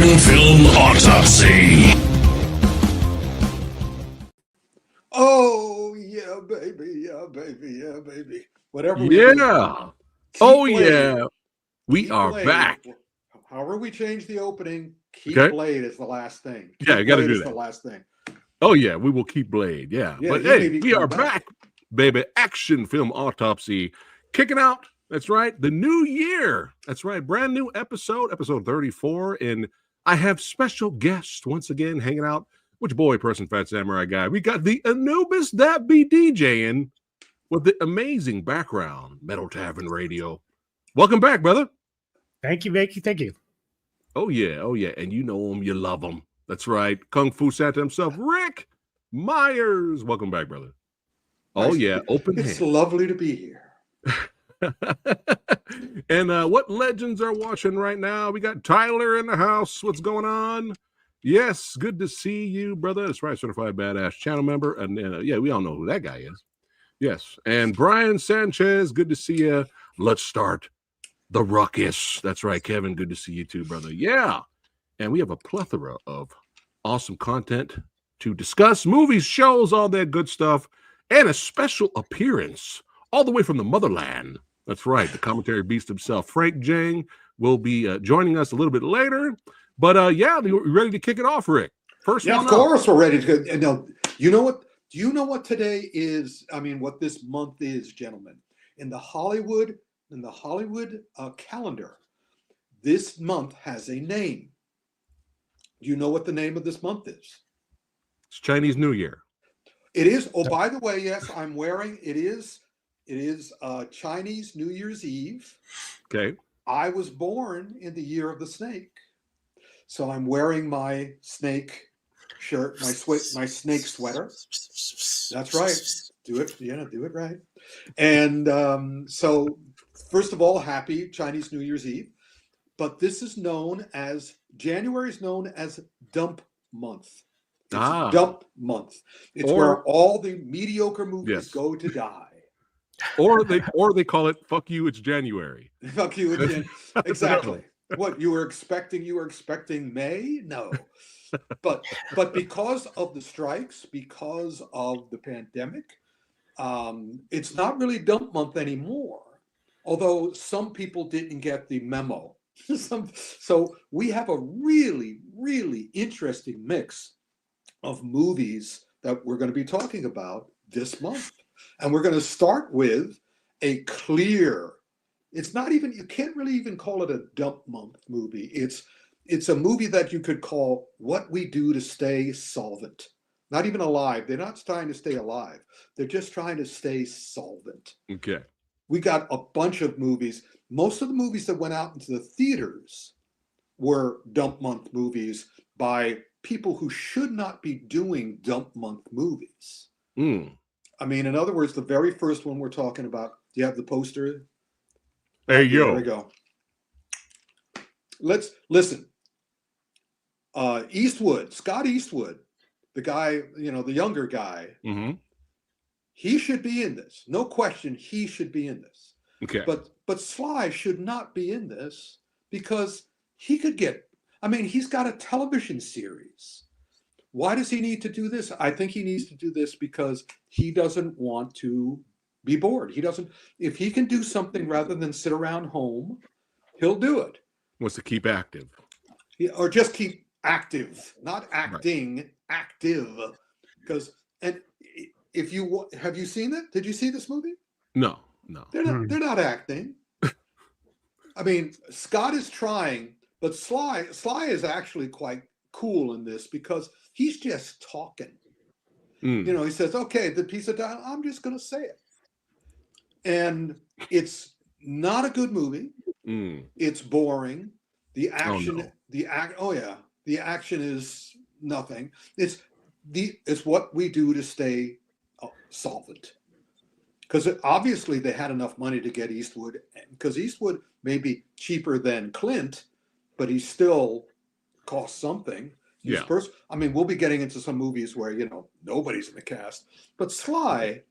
Action Film Autopsy. Oh, yeah, baby. Yeah, baby. Yeah, baby. Whatever we do. Yeah. Keep Oh, Blade. yeah. We Keep are Blade. back. However we change the opening, keep Okay. Blade as the last thing. Keep Yeah, you got to Blade do as that. the last thing. Oh, yeah. We will keep Blade. Yeah. Yeah, But he may hey, be we coming are back, baby. Action Film Autopsy. Kicking out. That's right. The new year. That's right. Brand new episode 34. And I have special guests once again hanging out with your boy, person, Phat Samurai Guy. We got the Anubis that be DJing with the amazing background, Metal Tavern Radio. Welcome back, brother. Thank you, Vicky. Thank you. Oh, yeah. Oh, yeah. And you know him. You love him. That's right. Kung Fu Santa himself, Rick Myers. Welcome back, brother. Oh, Nice. yeah. Open It's hand. lovely to be here. And what legends are watching right now? We got Tyler in the house. What's going on? Yes, good to see you, brother. That's right, certified badass channel member. And yeah, we all know who that guy is. Yes. And Brian Sanchez, good to see you. Let's start the ruckus. That's right, Kevin. Good to see you too, brother. Yeah. And we have a plethora of awesome content to discuss, movies, shows, all that good stuff, and a special appearance all the way from the motherland. That's right. The commentary beast himself, Frank Jang, will be joining us a little bit later. But yeah, you ready to kick it off, Rick? First Yeah, one of course we're ready to go. No, you know what? Do you know what today is? I mean, what this month is, gentlemen? In the Hollywood calendar, this month has a name. Do you know what the name of this month is? It's Chinese New Year. It is. Oh, by the way, yes, I'm wearing. It is Chinese New Year's Eve. Okay. I was born in the year of the snake, so I'm wearing my snake shirt, my snake sweater. That's right. Do it. Do it right. And so, first of all, happy Chinese New Year's Eve. But this is known as January is known as Dump Month. It's Dump Month. It's where all the mediocre movies go to die. Or they call it "Fuck you, it's January." Fuck you, it's January. Exactly. What you were expecting? You were expecting May? No. But because of the strikes, because of the pandemic, it's not really Dump Month anymore. Although some people didn't get the memo. So we have a really, really interesting mix of movies that we're going to be talking about this month. And we're going to start with a clear, it's not even, you can't really even call it a dump month movie. It's a movie that you could call What We Do to Stay Solvent. Not even alive. They're not trying to stay alive. They're just trying to stay solvent. Okay. We got a bunch of movies. Most of the movies that went out into the theaters were dump month movies by people who should not be doing dump month movies. I mean, in other words, the very first one we're talking about, do you have the poster? There you go. There we go. Let's listen. Scott Eastwood, the guy, the younger guy, he should be in this. No question, he should be in this. Okay. But Sly should not be in this because he could get, he's got a television series. Why does he need to do this? I think he needs to do this because he doesn't want to be bored. If he can do something rather than sit around home, he'll do it. Wants to keep active. Or just keep active, not acting, active. Because, and if you, have you seen it? Did you see this movie? No. They're not acting. Scott is trying, but Sly is actually quite cool in this because he's just talking. He says, okay, the piece of dialogue, I'm just going to say it. And it's not a good movie. It's boring. The action, the action is nothing. It's what we do to stay solvent. Because obviously they had enough money to get Eastwood, because Eastwood may be cheaper than Clint, but he still costs something. We'll be getting into some movies where, nobody's in the cast. But Sly,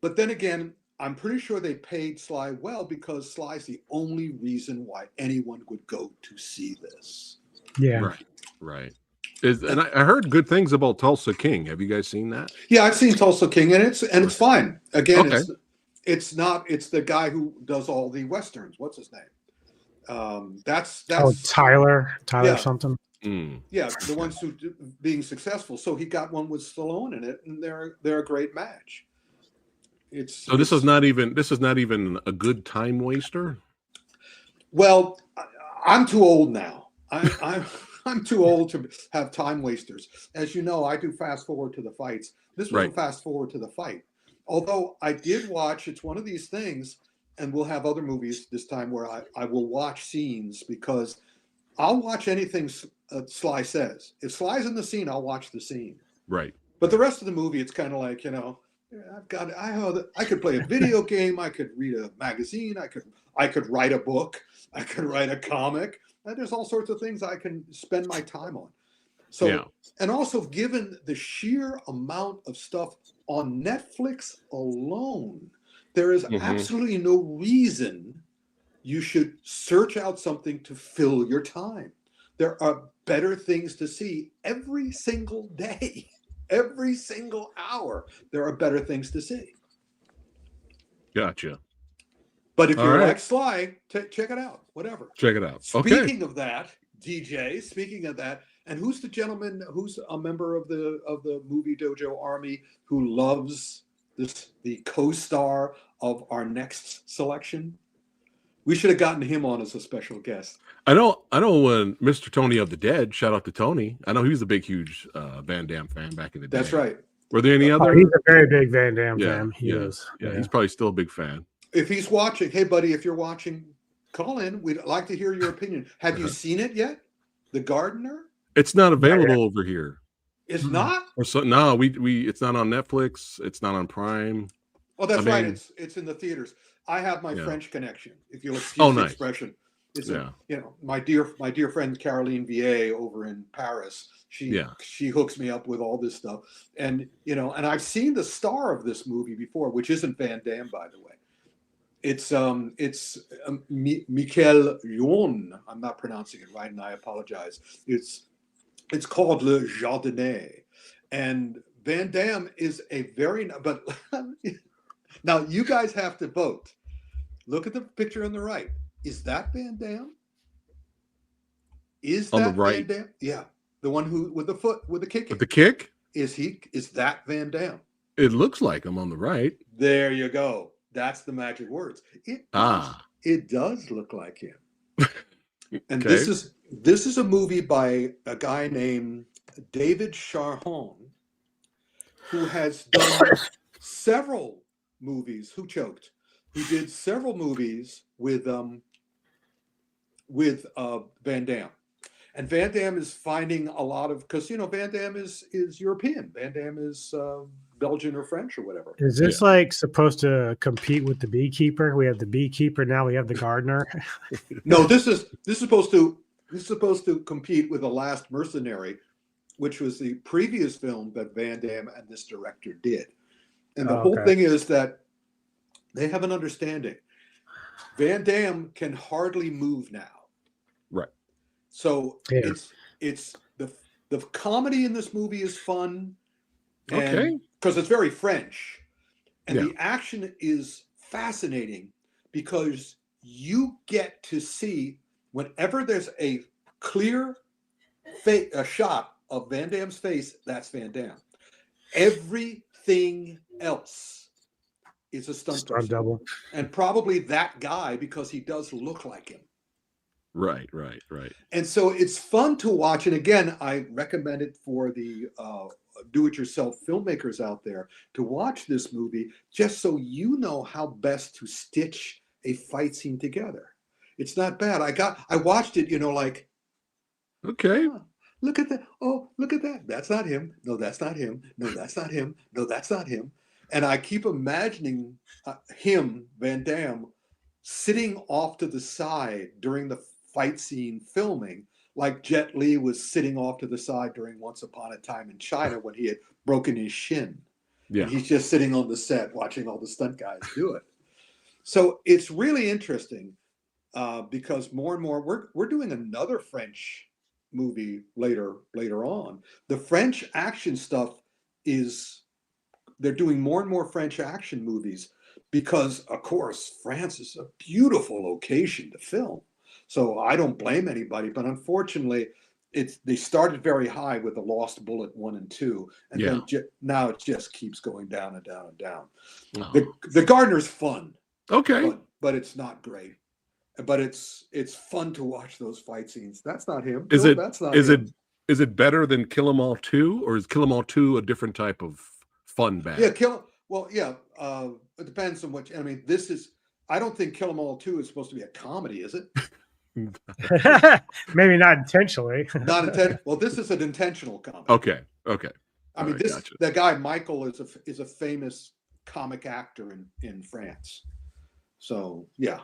but then again, I'm pretty sure they paid Sly well because Sly's the only reason why anyone would go to see this. Yeah. Right. And I heard good things about Tulsa King. Have you guys seen that? Yeah, I've seen Tulsa King, and it's fine. Again, Okay. it's the guy who does all the westerns. What's his name? That's Tyler yeah. something. Yeah, the ones who being successful. So he got one with Stallone in it, and they're a great match. This is not even a good time waster. Well, I'm too old now. I'm too old to have time wasters. As you know, I do fast forward to the fights. This wasn't fast forward to the fight. Although I did watch, it's one of these things, and we'll have other movies this time where I will watch scenes because I'll watch anything Sly says. If Sly's in the scene, I'll watch the scene. Right. But the rest of the movie, it's kind of like, I could play a video game. I could read a magazine. I could write a book. I could write a comic. And there's all sorts of things I can spend my time on. So, and also given the sheer amount of stuff on Netflix alone, there is absolutely no reason you should search out something to fill your time. There are better things to see every single day. Every single hour, there are better things to see. Gotcha. But if you're like Sly, check it out. Whatever. Check it out. Speaking of that, DJ. Speaking of that, and who's the gentleman who's a member of the Movie Dojo Army who loves the co-star of our next selection? We should have gotten him on as a special guest. I know when Mr. Tony of the Dead, shout out to Tony. I know he was a big, huge Van Damme fan back in the day. That's right. Were there any other? He's a very big Van Damme fan. He is. Yeah, he's probably still a big fan. If he's watching, hey, buddy, if you're watching, call in. We'd like to hear your opinion. Have you seen it yet? The Gardener? It's not available over here. It's not? Or so, no, we it's not on Netflix. It's not on Prime. Oh, that's right. It's in the theaters. I have my French connection, if you'll excuse the expression. It's my dear friend Caroline Vier over in Paris. She hooks me up with all this stuff, and and I've seen the star of this movie before, which isn't Van Damme, by the way. It's Michael Youn. I'm not pronouncing it right, and I apologize. It's called Le Jardinier, and Van Damme is a but. Now, you guys have to vote. Look at the picture on the right. Is that Van Damme? Is that on the right? Van Damme? Yeah. The one who with the foot with the kick. With the kick? Is that Van Damme? It looks like him on the right. There you go. That's the magic words. It does look like him. And this is a movie by a guy named David Charron, who has done several movies. Who did several movies with Van Damme, and Van Damme is finding a lot of, because Van Damme is European. Van Damme is Belgian or French or whatever. Is this like supposed to compete with the Beekeeper? We have the Beekeeper, now we have the Gardener. No, this is supposed to compete with The Last Mercenary, which was the previous film that Van Damme and this director did. And the whole thing is that they have an understanding. Van Damme can hardly move now. Right. So it's the comedy in this movie is fun. Because it's very French. And the action is fascinating because you get to see whenever there's a clear a shot of Van Damme's face, that's Van Damme. Everything else is a stunt double, and probably that guy because he does look like him. Right. And so it's fun to watch. And again, I recommend it for the do-it-yourself filmmakers out there to watch this movie, just so you know how best to stitch a fight scene together. It's not bad. I watched it, like, okay. Look at that. Oh, look at that. That's not him. No, that's not him. No, that's not him. No, that's not him. And I keep imagining him, Van Damme, sitting off to the side during the fight scene filming, like Jet Li was sitting off to the side during Once Upon a Time in China when he had broken his shin. Yeah. And he's just sitting on the set watching all the stunt guys do it. So it's really interesting because more and more we're doing another French movie later on. The French action stuff is they're doing more and more French action movies because, of course, France is a beautiful location to film. So I don't blame anybody, but unfortunately, they started very high with The Lost Bullet 1 and 2, and then now it just keeps going down and down and down. Oh. The Gardener's fun, Okay. but it's not great. But it's fun to watch those fight scenes. That's not him. Is No, it? that's not Is him. it better than Kill 'Em All 2, or is Kill 'Em All 2 a different type of fun bad? Yeah, Well, yeah. It depends on what. I mean, this is. I don't think Kill 'Em All 2 is supposed to be a comedy, is it? Maybe not intentionally. Not intentional. Well, this is an intentional comedy. Okay. I mean, gotcha. the guy Michael is a famous comic actor in France. So yeah,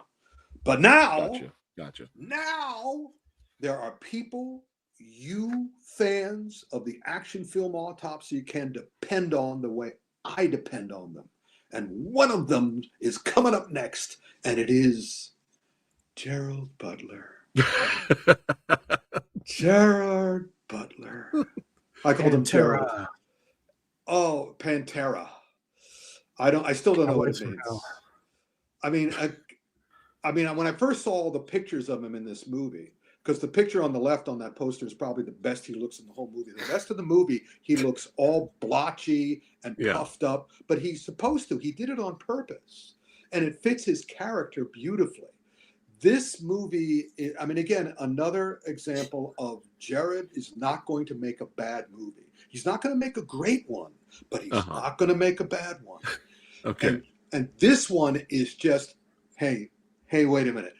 but now, Gotcha. Now there are people, you fans of the action film Autopsy, can depend on the way I depend on them, and one of them is coming up next, and it is Gerald Butler. Gerard Butler. I called him Gerald. Oh, Pantera. I still don't know what it means. I mean, when I first saw the pictures of him in this movie, because the picture on the left on that poster is probably the best he looks in the whole movie. The rest of the movie, he looks all blotchy and puffed up, but he's supposed to. He did it on purpose, and it fits his character beautifully. This movie, I mean, again, another example of Jared is not going to make a bad movie. He's not going to make a great one, but he's not going to make a bad one. Okay. And this one is just, hey, wait a minute.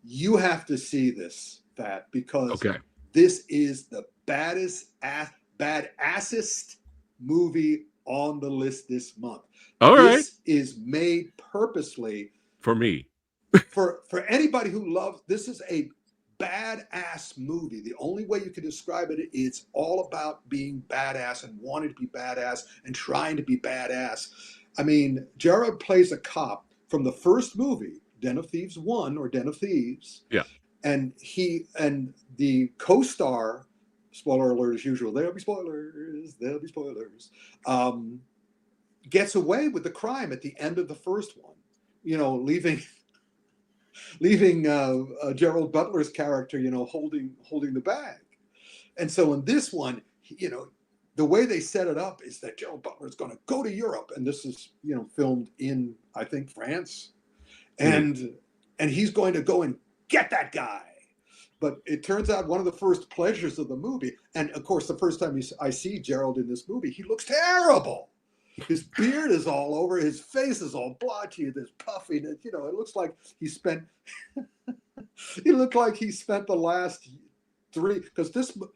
You have to see this, Phat, because this is the badassest movie on the list this month. This is made purposely for me. For anybody who loves, this is a badass movie. The only way you can describe it, it's all about being badass and wanting to be badass and trying to be badass. I mean, Gerard plays a cop from the first movie, Den of Thieves 1 or Den of Thieves. Yeah. And the co-star, spoiler alert as usual, there'll be spoilers, gets away with the crime at the end of the first one, leaving Gerald Butler's character, holding the bag. And so in this one, the way they set it up is that Gerald Butler is going to go to Europe, and this is, filmed in, I think, France, and he's going to go and get that guy. But it turns out one of the first pleasures of the movie, and of course, the first time I see Gerald in this movie, he looks terrible. His beard is all over. His face is all blotchy. There's puffy. It looks like he spent. He looked like he spent the last three, because the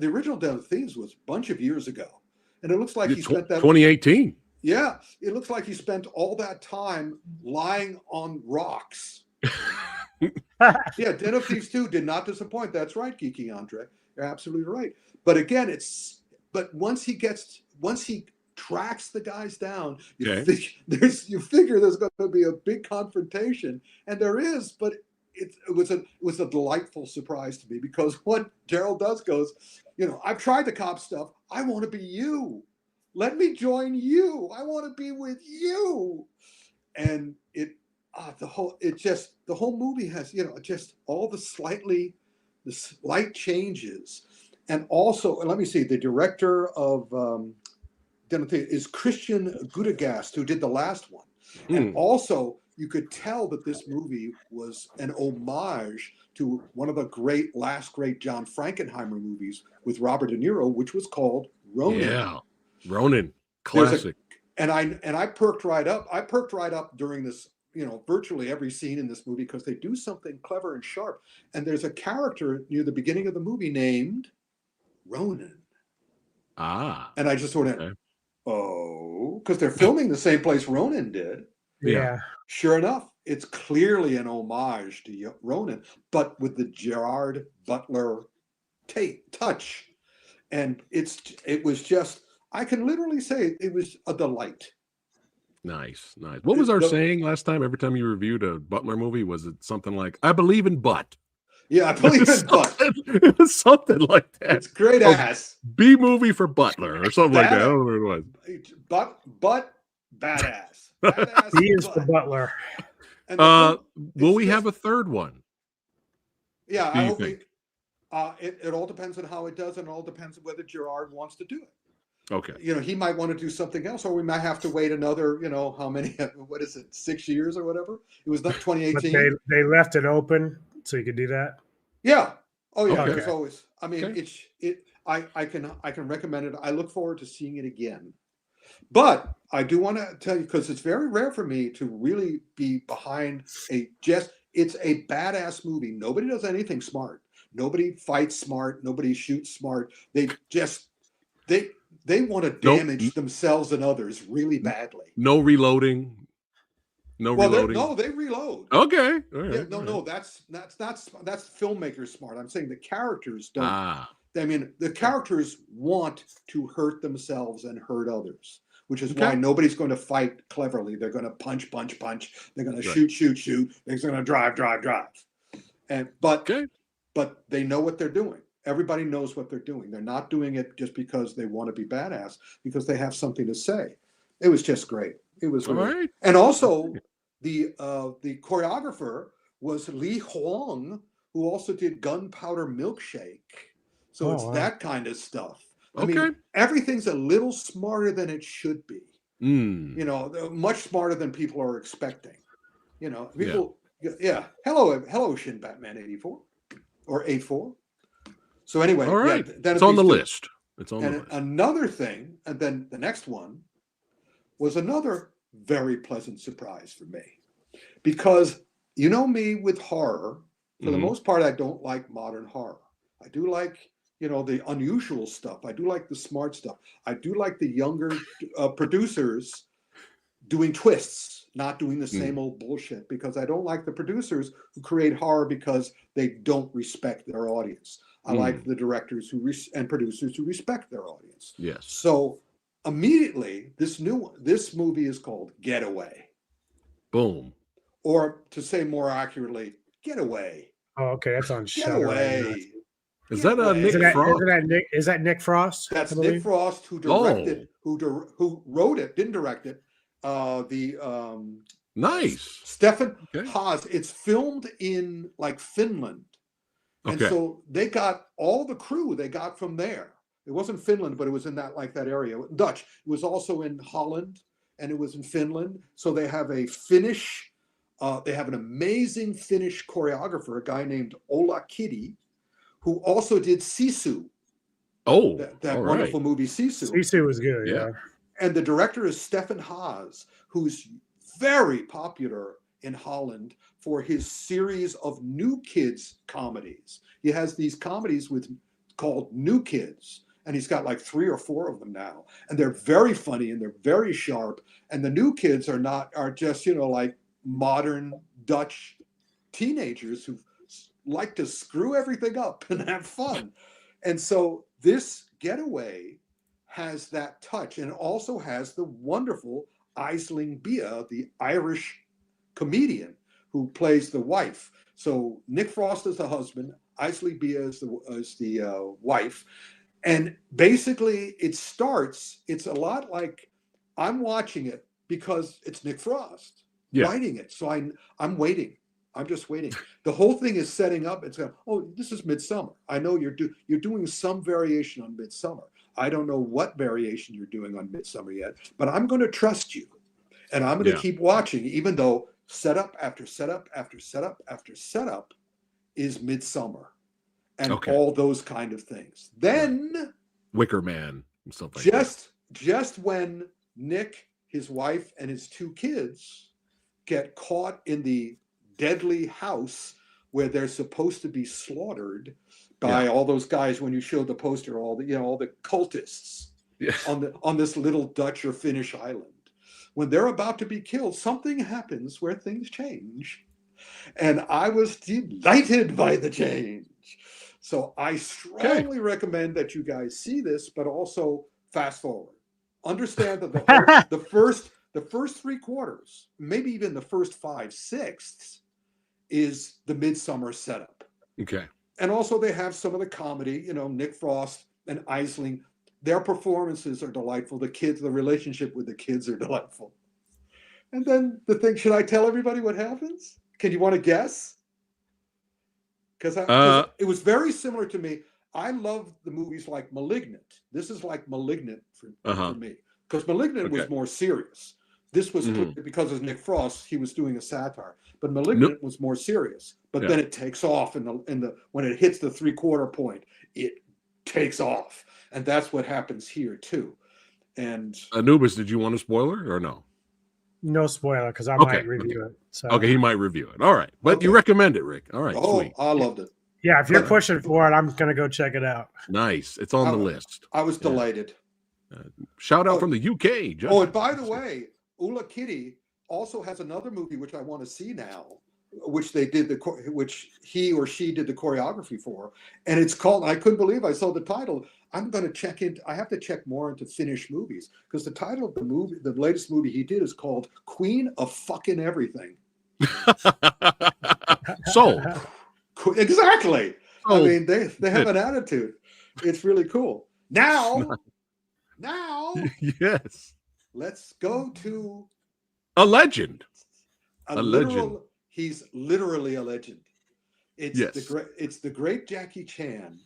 original Den of Thieves was a bunch of years ago, and it looks like he spent that 2018. Yeah, it looks like he spent all that time lying on rocks. Yeah, Den of Thieves 2 did not disappoint. That's right, Geeky Andre. You're absolutely right. But again, once he tracks the guys down, you figure there's going to be a big confrontation, and there is, but it was a delightful surprise to me, because what Gerald does goes, I've tried the cop stuff. I want to be you. Let me join you. I want to be with you. And the whole movie has, just all the slight changes. And also, let me see, the director of is Christian Gudegast, who did the last one. And also, you could tell that this movie was an homage to one of the last great John Frankenheimer movies with Robert De Niro, which was called Ronin. Yeah, Ronin, classic. And I perked right up. I perked right up during this, virtually every scene in this movie, because they do something clever and sharp. And there's a character near the beginning of the movie named Ronin. And I just sort of, because they're filming the same place Ronin did. Yeah. Sure enough, it's clearly an homage to Ronin, but with the Gerard Butler touch. And it was just, I can literally say it was a delight. Nice. What was our saying last time? Every time you reviewed a Butler movie, was it something like, I believe in butt? Yeah, I believe in butt. It was something like that. It's great ass. B movie for Butler or something like that. I don't know what it was. Butt, badass. Badass. He is the butler. And will we have a third one? Yeah, Do I you hope think? it all depends on how it does, and it all depends on whether Gerard wants to do it. Okay. He might want to do something else, or we might have to wait another, how many, what is it, 6 years or whatever? It was not 2018. But they left it open so you could do that. Yeah. Oh yeah. Okay. There's always. I mean, Okay. I can recommend it. I look forward to seeing it again. But I do want to tell you, because it's very rare for me to really be behind it's a badass movie. Nobody does anything smart. Nobody fights smart. Nobody shoots smart. They want to damage themselves and others really badly. No reloading. Reloading. No, they reload. Okay. All right. Yeah, no, that's filmmakers smart. I'm saying the characters don't. I mean, the characters want to hurt themselves and hurt others, which is why nobody's going to fight cleverly. They're going to punch. They're going to shoot. They're going to drive. But they know what they're doing. Everybody knows what they're doing. They're not doing it just because they want to be badass, because they have something to say. It was just great. It was great. Right. And also the choreographer was Li Huang, who also did Gunpowder Milkshake. So it's that kind of stuff. I mean, everything's a little smarter than it should be. Much smarter than people are expecting. People. Yeah. Hello, Shin Batman 84 or 84. So anyway, all right. It's on the list. It's on the list. Another thing, and then the next one was another very pleasant surprise for me, because me with horror, for the most part, I don't like modern horror. I do like the unusual stuff. I do like the smart stuff. I do like the younger producers doing twists, not doing the same old bullshit, because I don't like the producers who create horror because they don't respect their audience. I like the directors and producers who respect their audience. Yes. So immediately, this movie is called Getaway. Boom. Or to say more accurately, Getaway. Oh, okay, that's on Shudder. Getaway. Is that Nick Frost? Is that Nick Frost? That's Nick Frost, who directed, who wrote it, didn't direct it. Nice. Stefan Haas. It's filmed in Finland. And so they got all the crew they got from there. It wasn't Finland, but it was in that area. Dutch. It was also in Holland, and it was in Finland. So they have a Finnish, they have an amazing Finnish choreographer, a guy named Ola Kitty, who also did Sisu. Oh, that wonderful movie Sisu. Sisu was good, yeah. And the director is Stefan Haas, who's very popular in Holland for his series of New Kids comedies. He has these comedies called New Kids, and he's got 3 or 4 of them now. And they're very funny and they're very sharp. And the New Kids are just, modern Dutch teenagers who like to screw everything up and have fun. And so this Getaway has that touch, and also has the wonderful Aisling Bea, the Irish comedian who plays the wife. So Nick Frost is the husband, Aisling Bea is the wife. And basically it's a lot like, I'm watching it because it's Nick Frost writing it. So I'm waiting. I'm just waiting. The whole thing is setting up. It's this is Midsummer. I know you're doing some variation on Midsummer. I don't know what variation you're doing on Midsummer yet, but I'm going to trust you, and I'm going to keep watching, even though setup after setup after setup after setup is Midsummer, and all those kind of things. Then Wicker Man and stuff like that. Just when Nick, his wife, and his 2 kids get caught in the deadly house where they're supposed to be slaughtered by all those guys, when you showed the poster, all the cultists on this little Dutch or Finnish island. When they're about to be killed, something happens where things change. And I was delighted by the change. So I strongly recommend that you guys see this, but also fast forward. Understand that the the first 3/4, maybe even the first 5/6 is the Midsummer setup. Okay. And also they have some of the comedy, Nick Frost and Aisling. Their performances are delightful. The relationship with the kids are delightful. And then should I tell everybody what happens? Can you want to guess? Because it was very similar to me. I love the movies like Malignant. This is like Malignant for me. Because Malignant was more serious. This was because of Nick Frost, he was doing a satire. But Malignant was more serious. But then it takes off when it hits the 3/4 point, it takes off. And that's what happens here too. And Anubis, did you want a spoiler or no? No spoiler, because I might review it. So. Okay, he might review it. All right. But you recommend it, Rick. All right, sweet. I loved it. Yeah, if you're pushing for it, I'm going to go check it out. Nice. It's on the list. I was delighted. Shout out from the UK. Oh, and by the way, Ula Kitty also has another movie which I want to see now, which he or she did the choreography for, and it's called. I couldn't believe I saw the title. I'm going to check in. I have to check more into Finnish movies because the title of the latest movie he did is called Queen of Fucking Everything. Sold. Exactly. I mean, they have an attitude. It's really cool. Now, yes. Let's go to a legend. Legend. He's literally a legend. It's the great Jackie Chan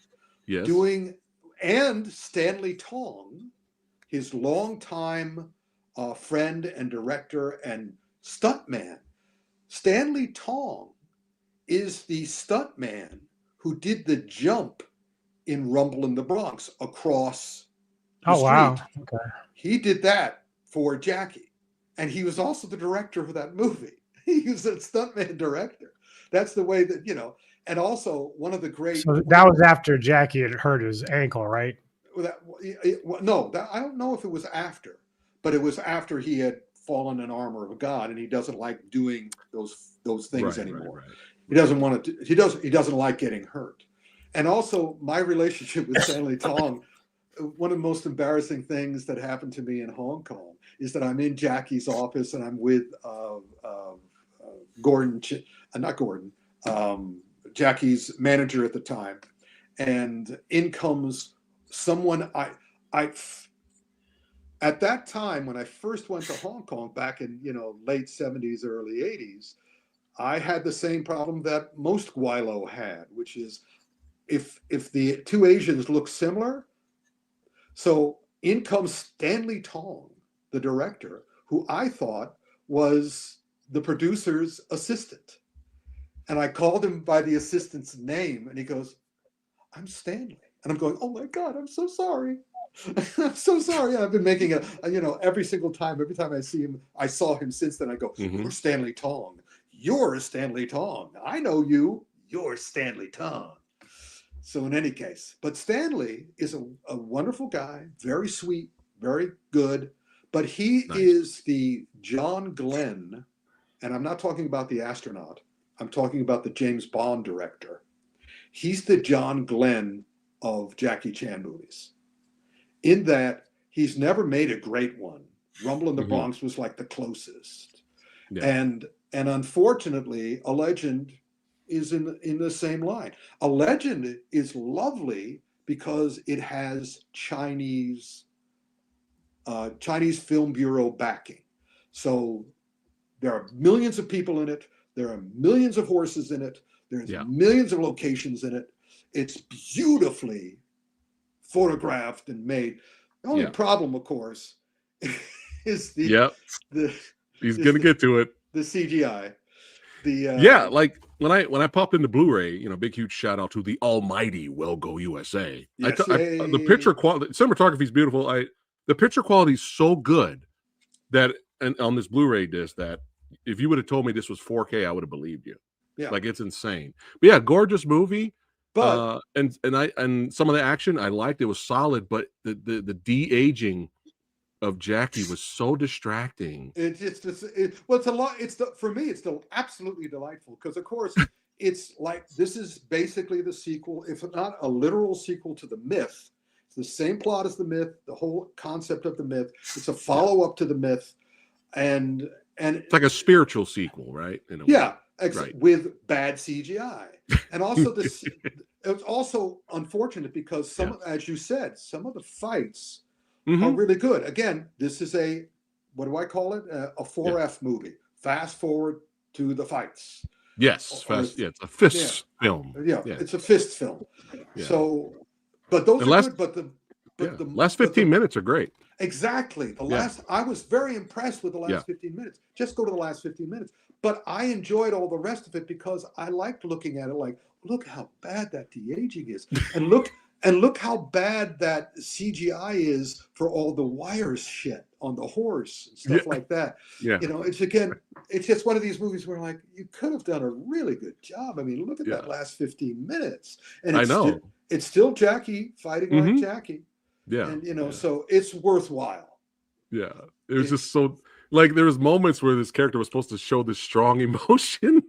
doing, and Stanley Tong, his longtime friend and director and stuntman. Stanley Tong is the stuntman who did the jump in Rumble in the Bronx across the street. Wow. Okay. He did that for Jackie. And he was also the director of that movie. He was a stuntman director. That's the way that, and also one of the great. So that was after Jackie had hurt his ankle, right? I don't know if it was after, but it was after he had fallen in armor of God, and he doesn't like doing those things anymore. Right. He doesn't want to. He doesn't like getting hurt. And also, my relationship with Stanley Tong. One of the most embarrassing things that happened to me in Hong Kong is that I'm in Jackie's office and I'm with Jackie's manager at the time, and in comes someone at that time when I first went to Hong Kong back in late 70s, early 80s, I had the same problem that most Guilo had, which is if the two Asians look similar. So in comes Stanley Tong, the director, who I thought was the producer's assistant. And I called him by the assistant's name, and he goes, "I'm Stanley." And I'm going, "Oh my God, I'm so sorry. I'm so sorry." I've been making every single time, every time I see him, I saw him since then, I go, "You're Stanley Tong. You're Stanley Tong. I know you. You're Stanley Tong." So in any case, but Stanley is a wonderful guy, very sweet, very good, but he is the John Glenn, and I'm not talking about the astronaut. I'm talking about the James Bond director. He's the John Glenn of Jackie Chan movies. In that he's never made a great one. Rumble in the Bronx was like the closest. Yeah. And unfortunately, A Legend is in the same line. A Legend is lovely because it has Chinese Film Bureau backing. So there are millions of people in it. There are millions of horses in it. There's millions of locations in it. It's beautifully photographed and made. The only problem, of course, is he's gonna get to it. The CGI. Like when I popped into Blu-ray, big huge shout out to the almighty Well Go USA. The picture quality, cinematography is beautiful. The picture quality is so good that, and on this Blu-ray disc, that if you would have told me this was 4K, I would have believed you. Yeah, like it's insane. But yeah, gorgeous movie. But and some of the action I liked. It was solid, but the de-aging of Jackie was so distracting. It's a lot. For me, it's still absolutely delightful because, of course, it's like this is basically the sequel, if not a literal sequel to the myth. It's the same plot as the myth, the whole concept of the myth. It's a follow-up to the myth. and It's like a spiritual sequel, right? In a way. yeah, Right. with bad CGI, and also this. It's also unfortunate because as you said, some of the fights are really good. Again, this is what do I call it? A 4F movie. Fast forward to the fights. Yes, it's a fist film. Yeah, it's a fist film. Yeah. So, but those are good. But the last 15 minutes are great. Exactly. I was very impressed with the last 15 minutes. Just go to the last 15 minutes. But I enjoyed all the rest of it because I liked looking at it like, look how bad that de-aging is. And look how bad that CGI is for all the wires shit on the horse and stuff like that. Yeah. It's just one of these movies where like you could have done a really good job. I mean, look at that last 15 minutes. And it's still Jackie fighting like Jackie. Yeah. And so it's worthwhile. Yeah. It was just so like there was moments where this character was supposed to show this strong emotion.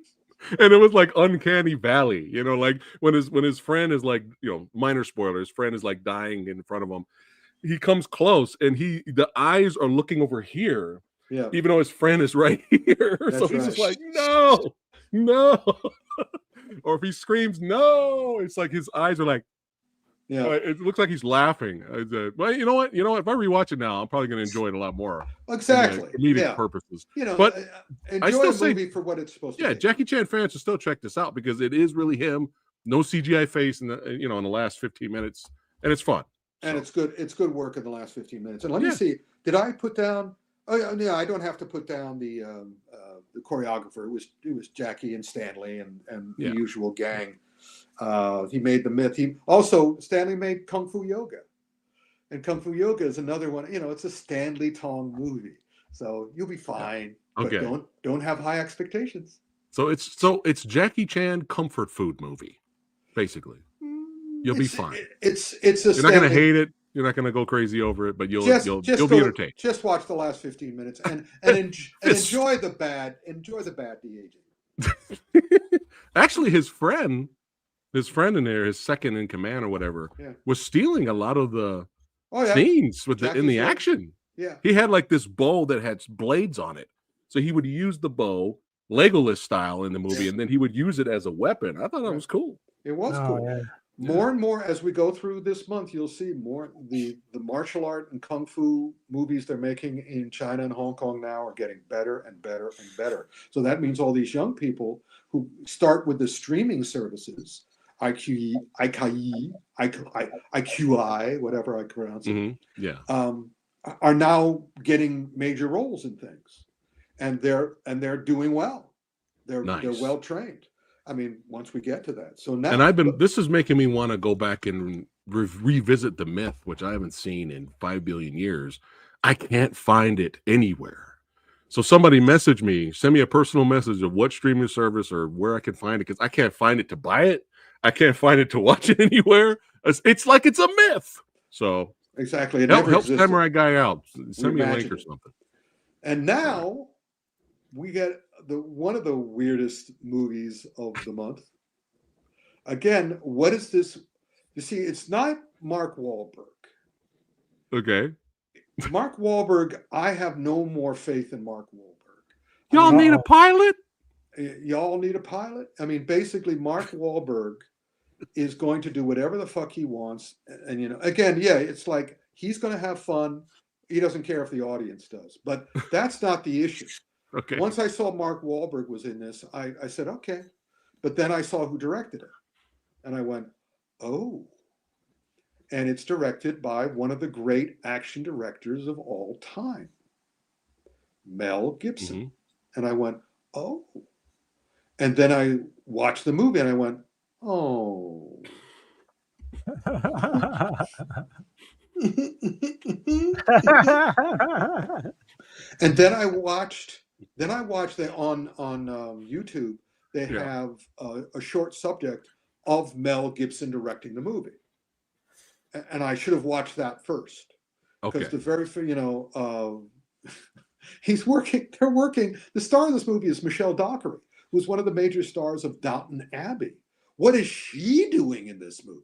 And it was like uncanny valley, like when his friend is like, minor spoiler, his friend is like dying in front of him. He comes close and the eyes are looking over here, even though his friend is right here. So he's just like, no. Or if he screams, no, it's like his eyes are like, it looks like he's laughing. Well, you know what? If I rewatch it now, I'm probably going to enjoy it a lot more. Exactly. Comedic purposes. But I still say, movie for what it's supposed to be. Yeah, Jackie Chan fans should still check this out because it is really him. No CGI face in the in the last 15 minutes, and it's fun. And it's good. It's good work in the last 15 minutes. And let me see. Did I put down? Oh yeah, I don't have to put down the choreographer. It was Jackie and Stanley and the usual gang. He made the myth. Stanley made Kung Fu Yoga, and Kung Fu Yoga is another one. It's a Stanley Tong movie, so you'll be fine. Okay. But don't have high expectations. So it's Jackie Chan comfort food movie, basically. You'll be fine. You're not going to hate it. You're not going to go crazy over it, but you'll be entertained. Just watch the last 15 minutes and enjoy the bad de-aging. Actually, his friend in there, his second in command or whatever, was stealing a lot of the scenes in the action. Yeah, he had like this bow that had blades on it, so he would use the bow Legolas style in the movie, and then he would use it as a weapon. I thought that was cool. It was cool. Yeah. More and more as we go through this month, you'll see more the martial art and kung fu movies they're making in China and Hong Kong now are getting better and better and better. So that means all these young people who start with the streaming services, IQI, whatever I pronounce it, are now getting major roles in things, and they're doing well. They're well trained. I mean, once we get to that. So now, and this is making me want to go back and revisit The Myth, which I haven't seen in 5 billion years. I can't find it anywhere. So somebody message me, send me a personal message of what streaming service or where I can find it, because I can't find it to buy it. I can't find it to watch it anywhere. It's like it's a myth. So exactly, help Samurai Guy out. Send me a link or something. And now we get one of the weirdest movies of the month. Again, what is this? You see, it's not Mark Wahlberg. Okay. Mark Wahlberg, I have no more faith in Mark Wahlberg. Y'all need a pilot? Y'all need a pilot? I mean, basically, Mark Wahlberg is going to do whatever the fuck he wants. And, again, it's like he's going to have fun. He doesn't care if the audience does. But that's not the issue. Okay. Once I saw Mark Wahlberg was in this, I said, okay. But then I saw who directed it. And I went, oh. And it's directed by one of the great action directors of all time, Mel Gibson. Mm-hmm. And I went, oh. And then I watched the movie and I went, oh. And then I watched on YouTube, they have a short subject of Mel Gibson directing the movie. And I should have watched that first. Because the very, he's working, they're working. The star of this movie is Michelle Dockery, who's one of the major stars of Downton Abbey. What is she doing in this movie?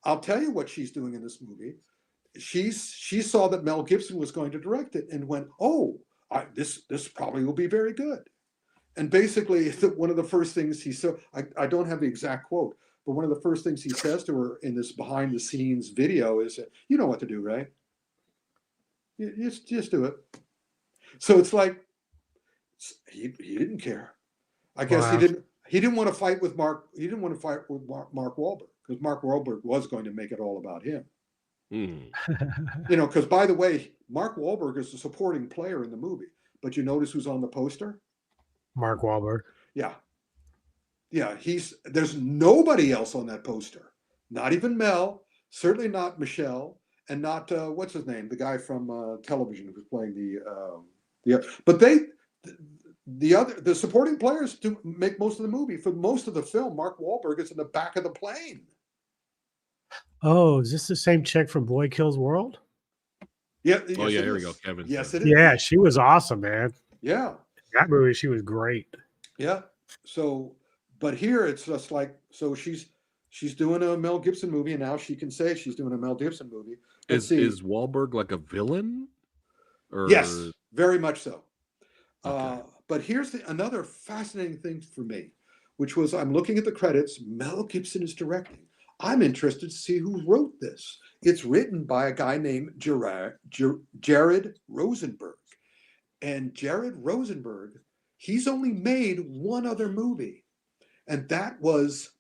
I'll tell you what she's doing in this movie. She saw that Mel Gibson was going to direct it and went, oh, this probably will be very good. And basically, one of the first things he said, I don't have the exact quote, but one of the first things he says to her in this behind the scenes video is, you know what to do, right? Just do it. So it's like, he didn't care. I guess Wow. he didn't want to fight with Mark. He didn't want to fight with Mark Wahlberg, because Mark Wahlberg was going to make it all about him. Because by the way, Mark Wahlberg is a supporting player in the movie, but you notice who's on the poster? Mark Wahlberg. Yeah. There's nobody else on that poster. Not even Mel, certainly not Michelle, and not what's his name, the guy from television who was playing but the supporting players do make most of the movie. For most of the film, Mark Wahlberg is in the back of the plane. Oh, is this the same chick from Boy Kills World? Yeah. Oh, yeah, here we go, Kevin. Yes, it is. Yeah, she was awesome, man. Yeah. That movie, she was great. Yeah. So, but here it's just like, so she's doing a Mel Gibson movie, and now she can say she's doing a Mel Gibson movie. Is Wahlberg like a villain? Or... Yes, very much so. Okay. But here's another fascinating thing for me, which was, I'm looking at the credits. Mel Gibson is directing. I'm interested to see who wrote this. It's written by a guy named Jared Rosenberg. And Jared Rosenberg, he's only made one other movie. And that was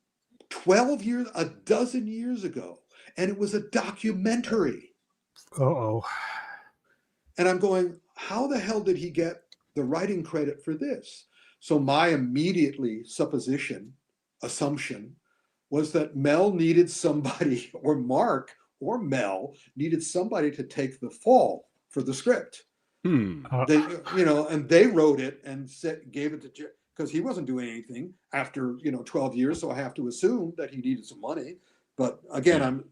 a dozen years ago. And it was a documentary. Uh-oh. And I'm going, how the hell did he get the writing credit for this? So my assumption was that Mel needed somebody, or Mark or Mel needed somebody to take the fall for the script. They, and they wrote it and gave it to, because he wasn't doing anything after 12 years. So I have to assume that he needed some money. But again,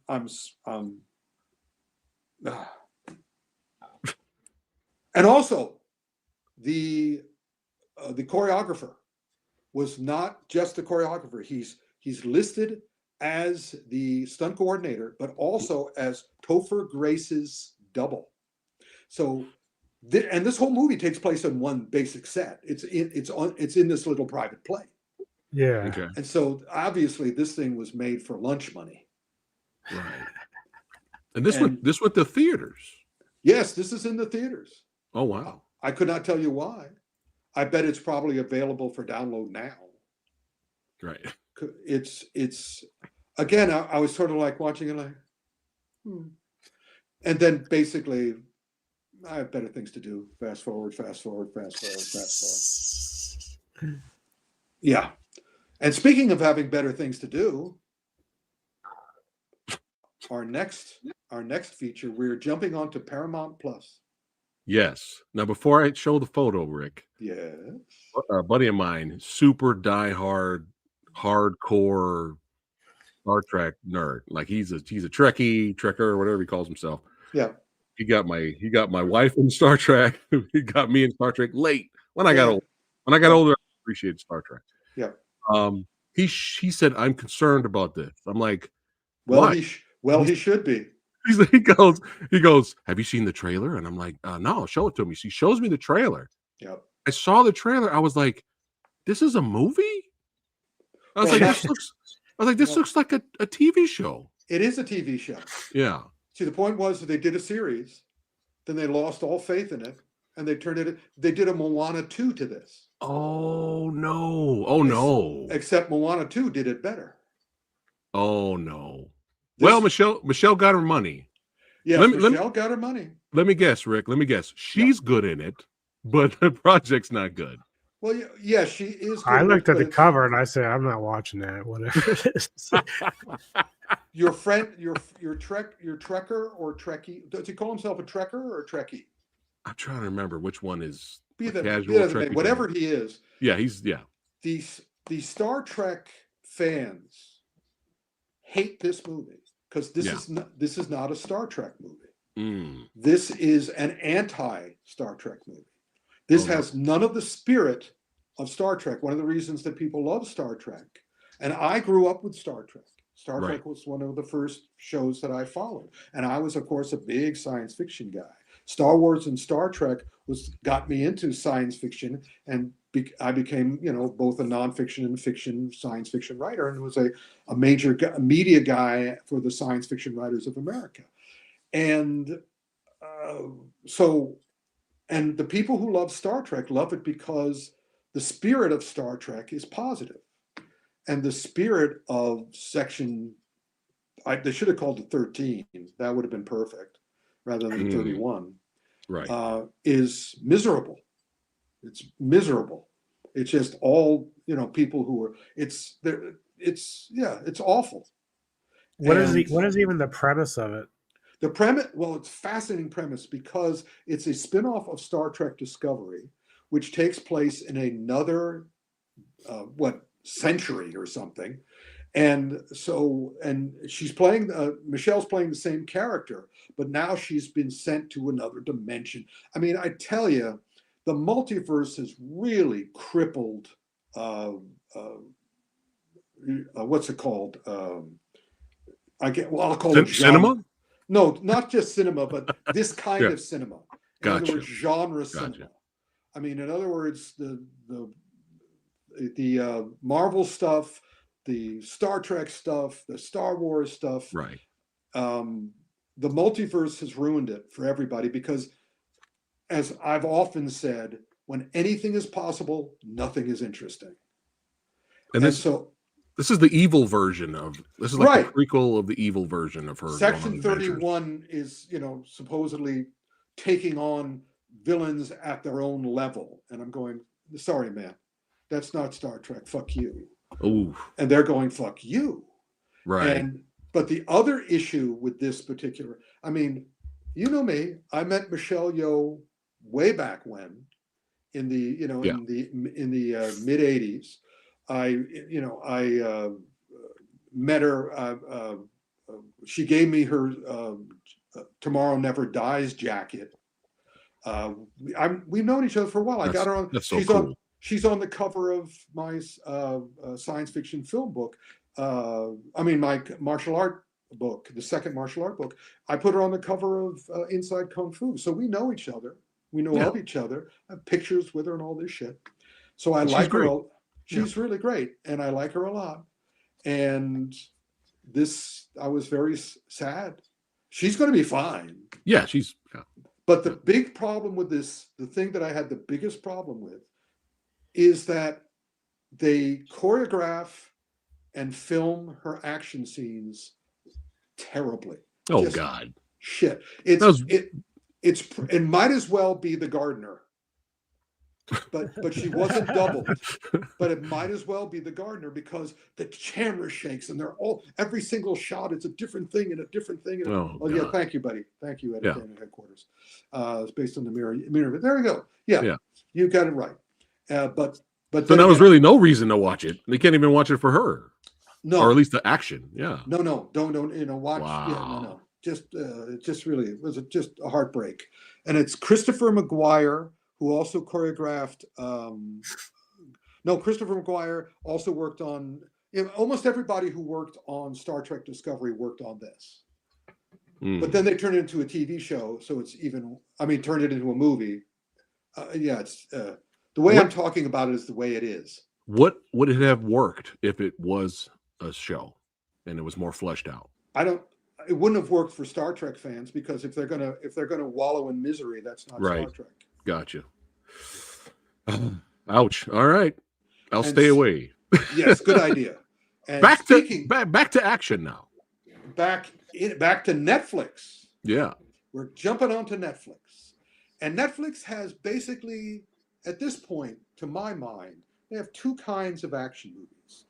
and also the choreographer was not just the choreographer. He's listed as the stunt coordinator, but also as Topher Grace's double. So, and this whole movie takes place in one basic set. It's in this little private plane. Yeah. Okay. And so obviously this thing was made for lunch money. Right. And this went to theaters. Yes, this is in the theaters. Oh wow. I could not tell you why. I bet it's probably available for download now. Right. It's again, I was sort of like watching it like, and then basically I have better things to do. Fast forward. Yeah. And speaking of having better things to do, our next feature, we're jumping onto Paramount Plus. Yes. Now, before I show the photo, Rick, Yes. a buddy of mine, super diehard, hardcore Star Trek nerd. Like he's a Trekkie, Trekker, whatever he calls himself. Yeah. He got my wife in Star Trek. He got me in Star Trek late. When I got older, I appreciated Star Trek. Yeah. He said, I'm concerned about this. I'm like, well, why? He should be. He goes, have you seen the trailer? And I'm like, no, show it to me. So he shows me the trailer. Yep. I saw the trailer. I was like, this is a movie? I was like, this looks like a TV show. It is a TV show. Yeah. See, the point was that they did a series, then they lost all faith in it, and they did a Moana 2 to this. Oh no. Except Moana 2 did it better. Oh no. Well, Michelle got her money. Yeah, Michelle got her money. Let me guess, Rick. She's good in it, but the project's not good. Well, yeah, she is good. I looked at the cover and I said, I'm not watching that, whatever it is. Your friend, your Trekker or Trekkie, does he call himself a Trekker or a Trekkie? I'm trying to remember which one is casual Trekkie. Whatever he is. Yeah, The Star Trek fans hate this movie because this is not a Star Trek movie. This is an anti-Star Trek movie. This has none of the spirit of Star Trek. One of the reasons that people love Star Trek, and I grew up with Star Trek. Star Trek was one of the first shows that I followed. And I was, of course, a big science fiction guy. Star Wars and Star Trek got me into science fiction, and I became, both a nonfiction and fiction science fiction writer, and was a major media guy for the Science Fiction Writers of America. And and the people who love Star Trek love it because the spirit of Star Trek is positive. And the spirit of section, they should have called it 13. That would have been perfect, rather than 31. Right. Is miserable. It's miserable. It's just all, people who are. It's awful. What is even the premise of it? The premise, well, it's a fascinating premise because it's a spinoff of Star Trek Discovery, which takes place in another, century or something. And so, and she's playing, Michelle's playing the same character, but now she's been sent to another dimension. I mean, I tell you, the multiverse has really crippled, what's it called? I'll call it cinema. No, not just cinema, but this kind of cinema. In other words, genre cinema. I mean, in other words, the Marvel stuff, the Star Trek stuff, the Star Wars stuff. Right. The multiverse has ruined it for everybody because, as I've often said, when anything is possible, nothing is interesting. And so this is the evil version of this is like the prequel of the evil version of her. Section 31 is, supposedly taking on villains at their own level. And I'm going, sorry, man, that's not Star Trek. Fuck you. Ooh. And they're going, fuck you. Right. But the other issue with this particular, I mean, you know me, I met Michelle Yeoh way back when in the, in the mid 80s. I met her. She gave me her "Tomorrow Never Dies" jacket. We've known each other for a while. I got her on. That's so cool. She's on the cover of my science fiction film book. My martial art book, the second martial art book. I put her on the cover of Inside Kung Fu. So we know each other. We know of each other. I have pictures with her and all this shit. So I like her. She's really great, and I like her a lot. And I was very sad. She's going to be fine. Yeah, But the big problem with this, the thing that I had the biggest problem with, is that they choreograph and film her action scenes terribly. Oh, God. Shit. It might as well be The Gardener. But she wasn't doubled. But it might as well be The Gardener because the camera shakes and every single shot is a different thing and a different thing. Yeah, thank you, buddy. Thank you, Entertainment Headquarters. It's based on the mirror. There we go. Yeah. You got it right. But so there was really no reason to watch it. They can't even watch it for her. No, or at least the action. Yeah. No, don't watch. Wow. Yeah, no. Just really, it was just a heartbreak. And it's Christopher McGuire, who also choreographed. Christopher McGuire also worked on. Almost everybody who worked on Star Trek Discovery worked on this. But then they turned it into a TV show, so it's even. Turned it into a movie. It's the way I'm talking about it is the way it is. What would it have worked if it was a show and it was more fleshed out? It wouldn't have worked for Star Trek fans because if they're gonna wallow in misery, that's not Star Trek. Gotcha. Ouch. All right. I'll stay away. Yes, good idea. And back to action now. Back to Netflix. Yeah. We're jumping onto Netflix. And Netflix has basically, at this point, to my mind, they have two kinds of action movies.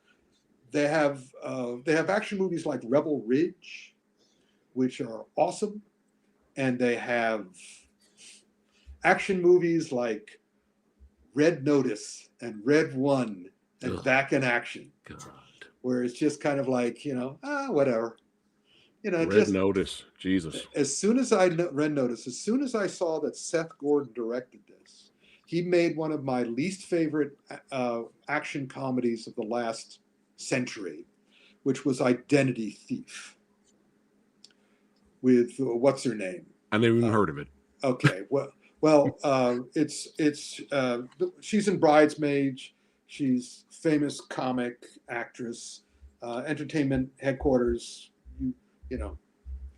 They have action movies like Rebel Ridge, which are awesome. And they have action movies like Red Notice and Red One and Back in Action. God. Where it's just kind of like, whatever. Red Notice. Jesus. As soon as I saw that Seth Gordon directed this, he made one of my least favorite action comedies of the last century, which was Identity Thief. With what's her name? I never even heard of it. Okay. She's in Bridesmaids. She's famous comic actress, entertainment headquarters. You know,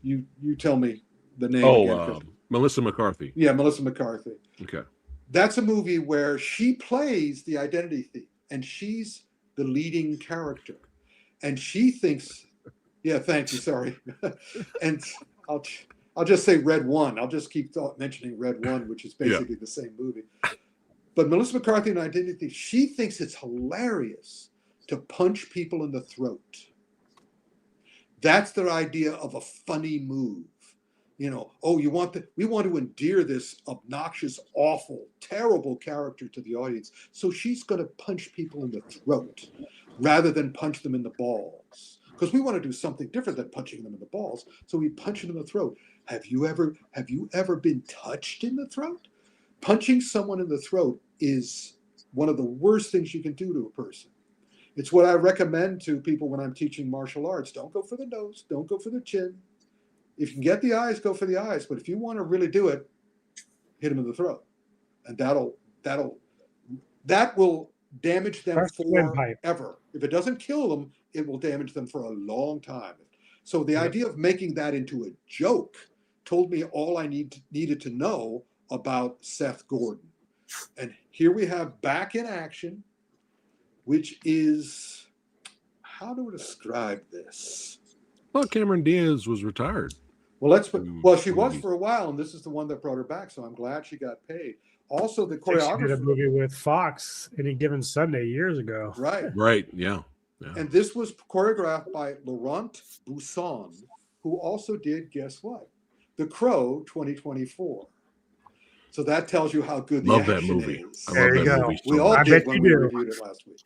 you tell me the name again. Melissa McCarthy. Yeah, Melissa McCarthy. Okay. That's a movie where she plays the identity thief, and she's the leading character, and she thinks, yeah, thank you, sorry, and I'll just say Red One. I'll just keep mentioning Red One, which is basically the same movie. But Melissa McCarthy and Identity Thief, she thinks it's hilarious to punch people in the throat. That's their idea of a funny move. We want to endear this obnoxious, awful, terrible character to the audience. So she's going to punch people in the throat rather than punch them in the balls. Because we want to do something different than punching them in the balls. So we punch them in the throat. Have you ever been touched in the throat? Punching someone in the throat is one of the worst things you can do to a person. It's what I recommend to people when I'm teaching martial arts. Don't go for the nose. Don't go for the chin. If you can get the eyes, go for the eyes. But if you want to really do it, hit them in the throat, and that will damage them forever. If it doesn't kill them, it will damage them for a long time. So the idea of making that into a joke told me all I needed to know about Seth Gordon. And here we have Back in Action, which is, how do I describe this? Well, Cameron Diaz was retired. Well, she was for a while, and this is the one that brought her back. So I'm glad she got paid. Also, the choreographer. She did a movie with Fox, Any Given Sunday, years ago. Right. Yeah. And this was choreographed by Laurent Bousson, who also did, guess what? The Crow 2024. So that tells you how good the action that movie. is. There you go. We all did when we reviewed it last week.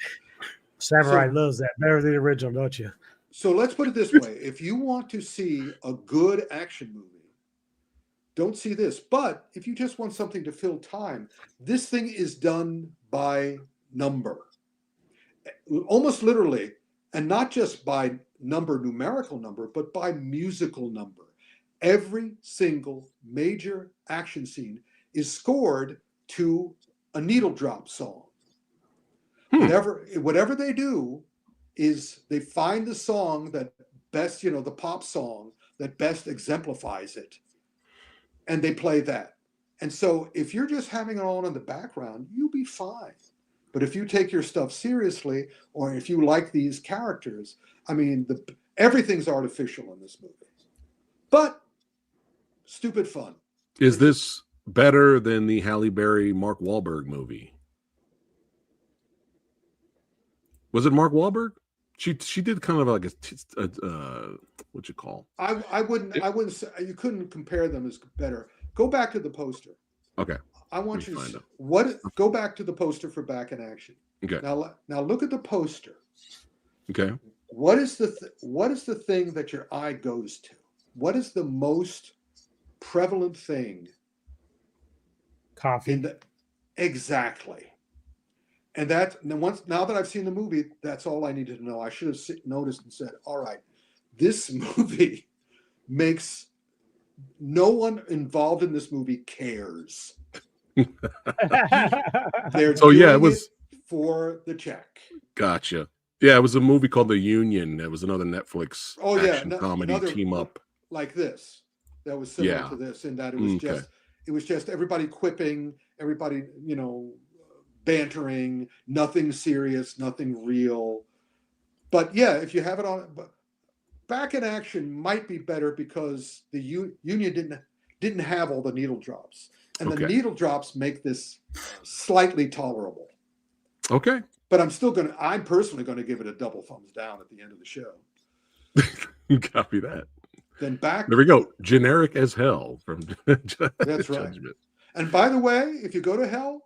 Samurai loves that better than the original, don't you? So let's put it this way. If you want to see a good action movie, don't see this. But if you just want something to fill time, this thing is done by number. Almost literally, and not just by numerical number, but by musical number. Every single major action scene is scored to a needle drop song. Whatever they do is they find the song that best, the pop song that best exemplifies it, and they play that. And so if you're just having it on in the background, you'll be fine. But if you take your stuff seriously, or if you like these characters, I mean, everything's artificial in this movie. But stupid fun. Is this better than the Halle Berry Mark Wahlberg movie? Was it Mark Wahlberg? She did kind of like what you call? I wouldn't say you couldn't compare them as better. Go back to the poster. Okay. I want you to go back to the poster for Back in Action. Okay. Now look at the poster. Okay. What is the thing that your eye goes to? What is the most prevalent thing? Coffee. Exactly. And now that I've seen the movie, that's all I needed to know. I should have noticed and said, all right, this movie makes no one involved in this movie cares. They're doing it for the check. Gotcha. Yeah, it was a movie called The Union. It was another Netflix action comedy team up. Like this. That was similar to this, in that it was just everybody quipping, everybody, bantering, nothing serious, nothing real. But yeah, if you have it on, Back in Action might be better because the Union didn't have all the needle drops, and the needle drops make this slightly tolerable. Okay. But I'm personally going to give it a double thumbs down at the end of the show. Copy that. Then there we go. Generic as hell from That's right. Judgment. And by the way, if you go to hell,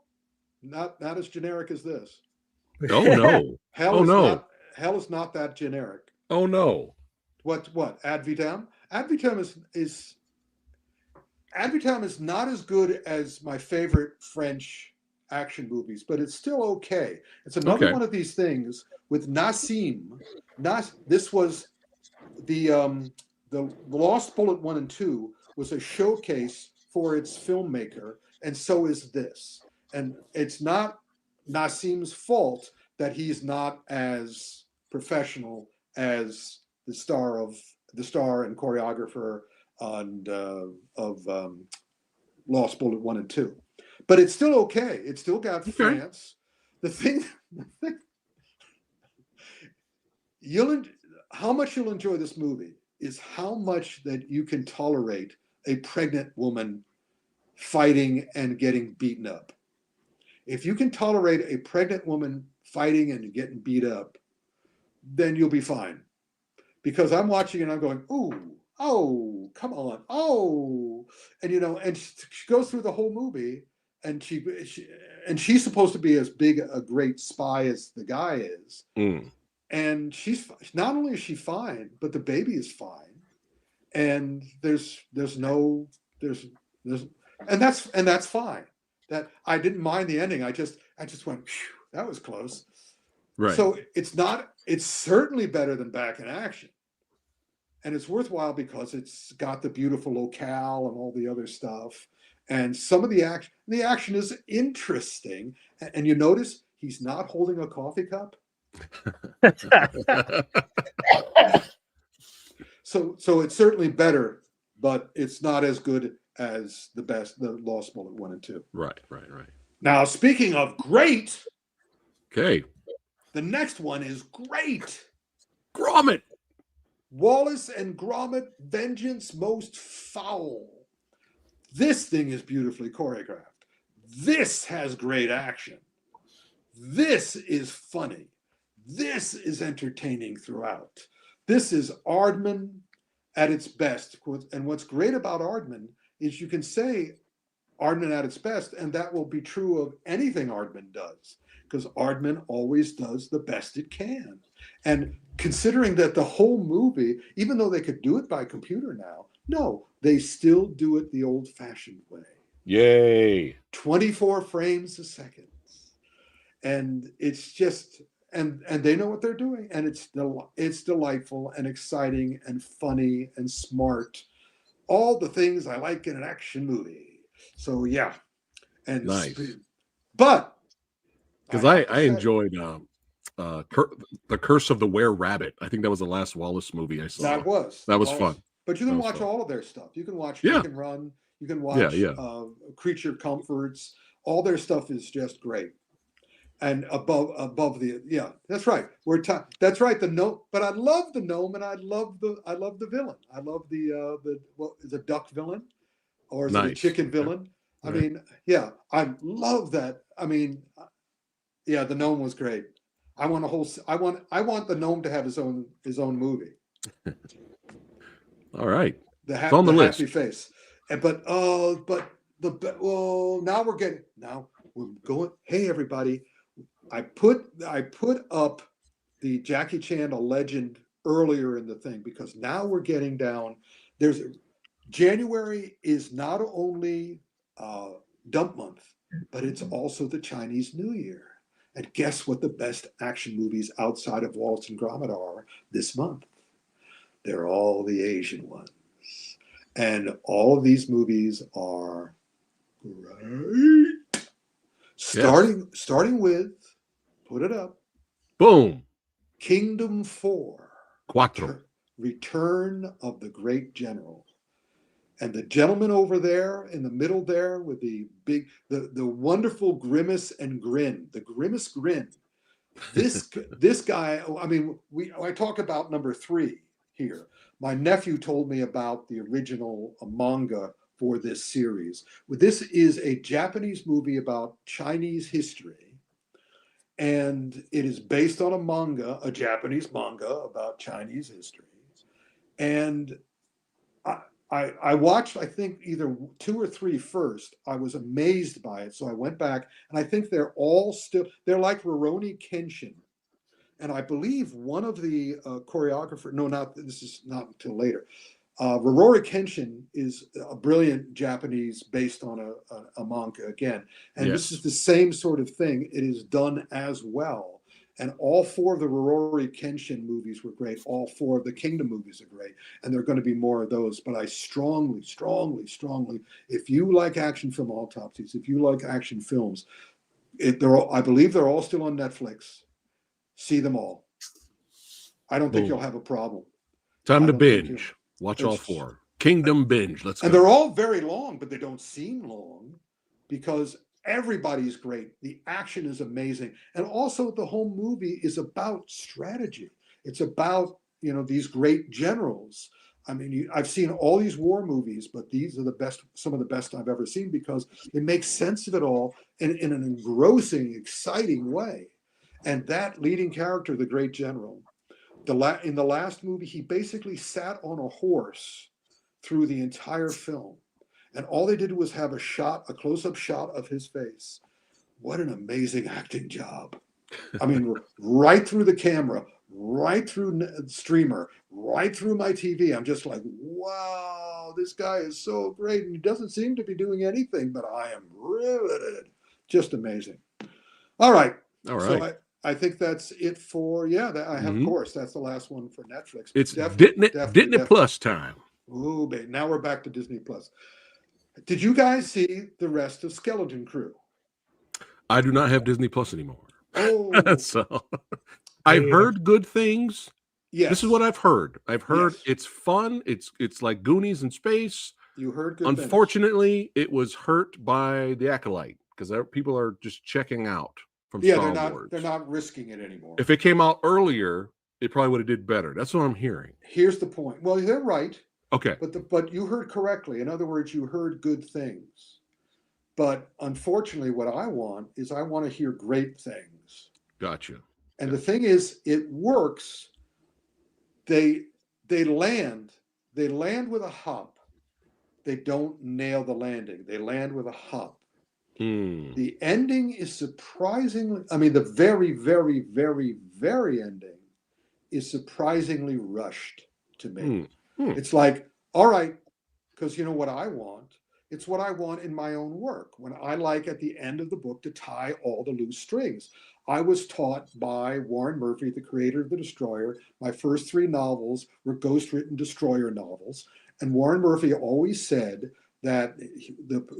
not as generic as this. Oh no. Hell is not that generic. Oh no. What? Ad Vitam? Ad Vitam is not as good as my favorite French action movies, but it's still okay. It's another one of these things with Nassim. This was the Lost Bullet 1 and 2 was a showcase for its filmmaker, and so is this. And it's not Nassim's fault that he's not as professional as the star and choreographer of Lost Bullet 1 and 2. But it's still okay. It's still got France. The thing how much you'll enjoy this movie is how much that you can tolerate a pregnant woman fighting and getting beaten up. If you can tolerate a pregnant woman fighting and getting beat up, then you'll be fine. Because I'm watching and I'm going, ooh, oh, come on, oh, and and she goes through the whole movie, and she's supposed to be as big a great spy as the guy is, and she's not only is she fine, but the baby is fine, and there's and that's fine. That I didn't mind the ending. I just went, that was close. Right. So it's certainly better than Back in Action. And it's worthwhile because it's got the beautiful locale and all the other stuff. And some of the action is interesting. And you notice he's not holding a coffee cup. So it's certainly better, but it's not as good as the Lost Bullet 1 and 2. Right. Now, speaking of great, okay, the next one is great. Gromit. Wallace and Gromit, Vengeance Most Foul. This thing is beautifully choreographed. This has great action. This is funny. This is entertaining throughout. This is Aardman at its best. And what's great about Aardman is you can say Aardman at its best, and that will be true of anything Aardman does, because Aardman always does the best it can. And considering that the whole movie, even though they could do it by computer now, no, they still do it the old-fashioned way. Yay. 24 frames a second. And it's just, and they know what they're doing. And it's delightful and exciting and funny and smart. All the things I like in an action movie. So, yeah. And nice. But because I enjoyed The Curse of the Were Rabbit. I think that was the last Wallace movie I saw. That was fun. But you can watch all of their stuff. You can watch Kick and Run. You can watch Creature Comforts. All their stuff is just great. And above the that's right. That's right. The gnome, but I love the gnome, and I love the villain. I love the duck villain, or is it a chicken villain? I mean, I love that. I mean, the gnome was great. I want the gnome to have his own movie. All right, it's on the list. Happy face, but now we're going. Hey, everybody. I put up the Jackie Chan, a Legend, earlier in the thing, because now we're getting down. January is not only dump month, but it's also the Chinese New Year. And guess what the best action movies outside of Wallace and Gromit are this month? They're all the Asian ones. And all of these movies are great. Starting with, put it up. Boom. Kingdom 4. Quattro. Return of the Great General. And the gentleman over there in the middle there with the wonderful grimace and grin, the grimace grin. This guy, I mean, I talk about number 3 here. My nephew told me about the original manga for this series. This is a Japanese movie about Chinese history. And it is based on a Japanese manga about Chinese history. And I watched, I think, either 2 or 3 first. I was amazed by it. So I went back, and I think they're like Rurouni Kenshin. And I believe one of the this is not until later. Rurouni Kenshin is a brilliant Japanese based on a manga again. And This is the same sort of thing. It is done as well. And all 4 of the Rurouni Kenshin movies were great. All 4 of the Kingdom movies are great. And there are going to be more of those. But I strongly, if you like action film autopsies, if you like action films, I believe they're all still on Netflix. See them all. I don't think Boom. you'll have a problem. Time I to don't think binge. Watch all 4. Kingdom binge. Let's go. And they're all very long, but they don't seem long because everybody's great. The action is amazing. And also the whole movie is about strategy. It's about, these great generals. I mean, I've seen all these war movies, but these are the best, some of the best I've ever seen because it makes sense of it all in an engrossing, exciting way. And that leading character, the great general, in the last movie, he basically sat on a horse through the entire film. And all they did was have a close-up shot of his face. What an amazing acting job. I mean, right through the camera, right through the streamer, right through my TV. I'm just like, wow, this guy is so great. And he doesn't seem to be doing anything, but I am riveted. Just amazing. All right. So I think that's it for, of course, that's the last one for Netflix. It's Disney Plus time. Ooh, babe. Now we're back to Disney Plus. Did you guys see the rest of Skeleton Crew? I do not have Disney Plus anymore. Oh, so I've heard good things. Yes. This is what I've heard. I've heard it's fun. It's like Goonies in space. You heard good Unfortunately, it was hurt by the Acolyte because people are just checking out from Star Wars. They're not risking it anymore. If it came out earlier, it probably would have did better. That's what I'm hearing. Here's the point. Well, they're right. Okay. But you heard correctly. In other words, you heard good things. But unfortunately, what I want is I want to hear great things. Gotcha. And the thing is, it works. They land with a hop. They don't nail the landing. They land with a hop. The ending is surprisingly, the very, very, very, very ending is surprisingly rushed to me. It's like, all right, because you know what I want? It's what I want in my own work. When I like at the end of the book to tie all the loose strings. I was taught by Warren Murphy, the creator of The Destroyer. My first 3 novels were ghostwritten Destroyer novels. And Warren Murphy always said that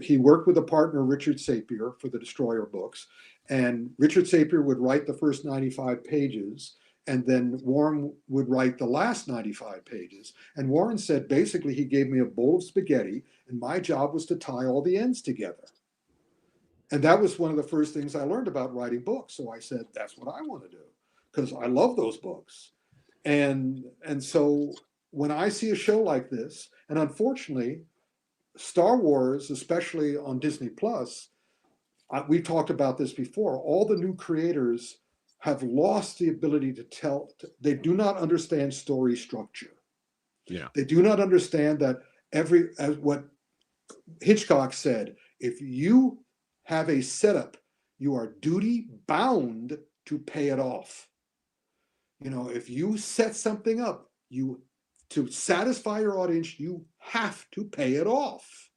he worked with a partner, Richard Sapir, for the Destroyer books. And Richard Sapir would write the first 95 pages. And then Warren would write the last 95 pages. And Warren said, basically, he gave me a bowl of spaghetti, and my job was to tie all the ends together. And that was one of the first things I learned about writing books. So I said, that's what I want to do, because I love those books. And so when I see a show like this, and unfortunately, Star Wars, especially on Disney Plus, we talked about this before, all the new creators have lost the ability to tell. They do not understand story structure. Yeah. They do not understand that as what Hitchcock said, if you have a setup, you are duty bound to pay it off. If you set something up, to satisfy your audience, you have to pay it off.